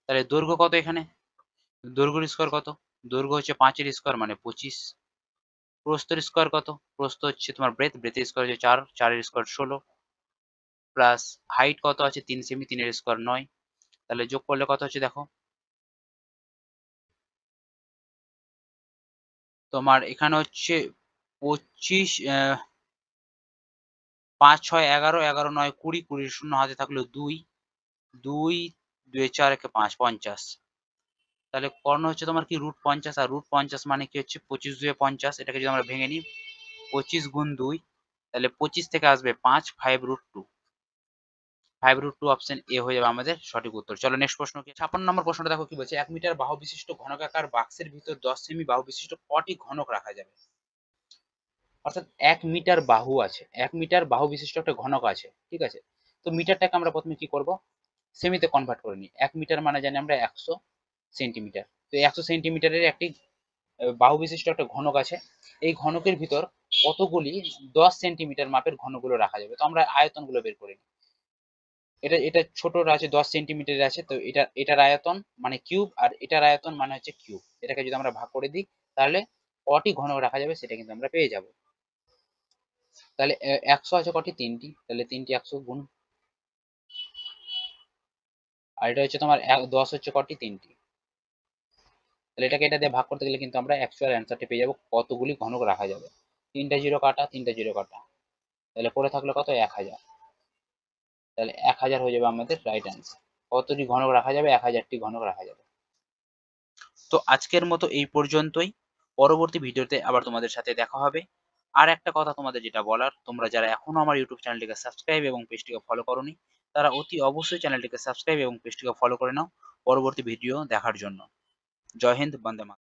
তাহলে দৈর্ঘ্য কত এখানে? দৈর্ঘ্যের স্কয়ার কত? দৈর্ঘ্য হচ্ছে 5 এর স্কয়ার মানে 25। প্রস্থের স্কয়ার কত? প্রস্থ হচ্ছে তোমার ব্রেথের স্কয়ার হচ্ছে 4, 4 এর স্কয়ার 16 প্লাস হাইট কত আছে 3 সেমি, 3 এর স্কয়ার 9। তাহলে যোগ করলে কত হচ্ছে দেখো। তোমার এখানে হচ্ছে 25 5 6 11 11 9 20 20 শূন্য হাতে থাকলো 2 2 2 4 1 5 50। তাহলে কর্ণ হচ্ছে তোমার কি √50 আর √50 মানে কি হচ্ছে 25 2 50। এটাকে যদি আমরা ভেঙে নিই 25 গুণ 2 তাহলে 25 থেকে আসবে 5 5√2 5√2 অপশন এ হয়ে যাবে আমাদের সঠিক উত্তর। চলো নেক্সট প্রশ্ন কি 56 নম্বর প্রশ্নটা দেখো কি বলছে 1 মিটার বাহু বিশিষ্ট ঘনকাকার বাক্সের ভিতর 10 সেমি বাহু বিশিষ্ট কটি ঘনক রাখা যাবে? অর্থাৎ 1 মিটার বাহু আছে, 1 মিটার বাহু বিশিষ্ট একটা ঘনক আছে। ঠিক আছে? তো মিটারটাকে আমরা প্রথমে কি করব, সেমিতে কনভার্ট করে নিই। 1 মিটার মানে জানি আমরা 100 সেন্টিমিটার। তো 100 সেন্টিমিটারের একটি বাহু বিশিষ্ট একটা ঘনক আছে। এই ঘনকের ভিতর কতগুলি 10 সেন্টিমিটার মাপের ঘনগুলো রাখা যাবে? তো আমরা আয়তনগুলো বের করে নিই। এটা ছোটর আছে 10 সেন্টিমিটারের আছে, তো এটার আয়তন মানে কিউব আর এটার আয়তন মানে হচ্ছে কিউব। এটাকে যদি আমরা ভাগ করে দিই তাহলে কটি ঘনক রাখা যাবে সেটা কিন্তু আমরা পেয়ে যাব। তাহলে 100 আছে কটি? 3টি। তাহলে 3টি 100 গুণ, আর এটা হচ্ছে তোমার 10 হচ্ছে কটি? 3টি। তাহলে এটাকে এটা দিয়ে ভাগ করতে গেলে কিন্তু আমরা অ্যাকচুয়াল অ্যান্সারটা পেয়ে যাবো কতগুলি ঘনক রাখা যাবে। 3টা জিরো কাটা, 3টা জিরো কাটা, তাহলে পড়ে থাকলো কত? 1000। তাহলে 1000 হয়ে যাবে আমাদের রাইট অ্যান্সার। কতটি ঘনক রাখা যাবে? 1000টি ঘনক রাখা যাবে। তো আজকের মতো এই পর্যন্তই। পরবর্তী ভিডিওতে আবার তোমাদের সাথে দেখা হবে। আর একটা কথা তোমাদের যেটা বলার, তোমরা যারা এখনো আমার ইউটিউব চ্যানেলটিকে সাবস্ক্রাইব এবং পেজটিকে ফলো করোনি, তারা অতি অবশ্যই চ্যানেলটিকে সাবস্ক্রাইব এবং পেজটিকে ফলো করে নাও পরবর্তী ভিডিও দেখার জন্য। জয় হিন্দ, বন্দে মাতরম।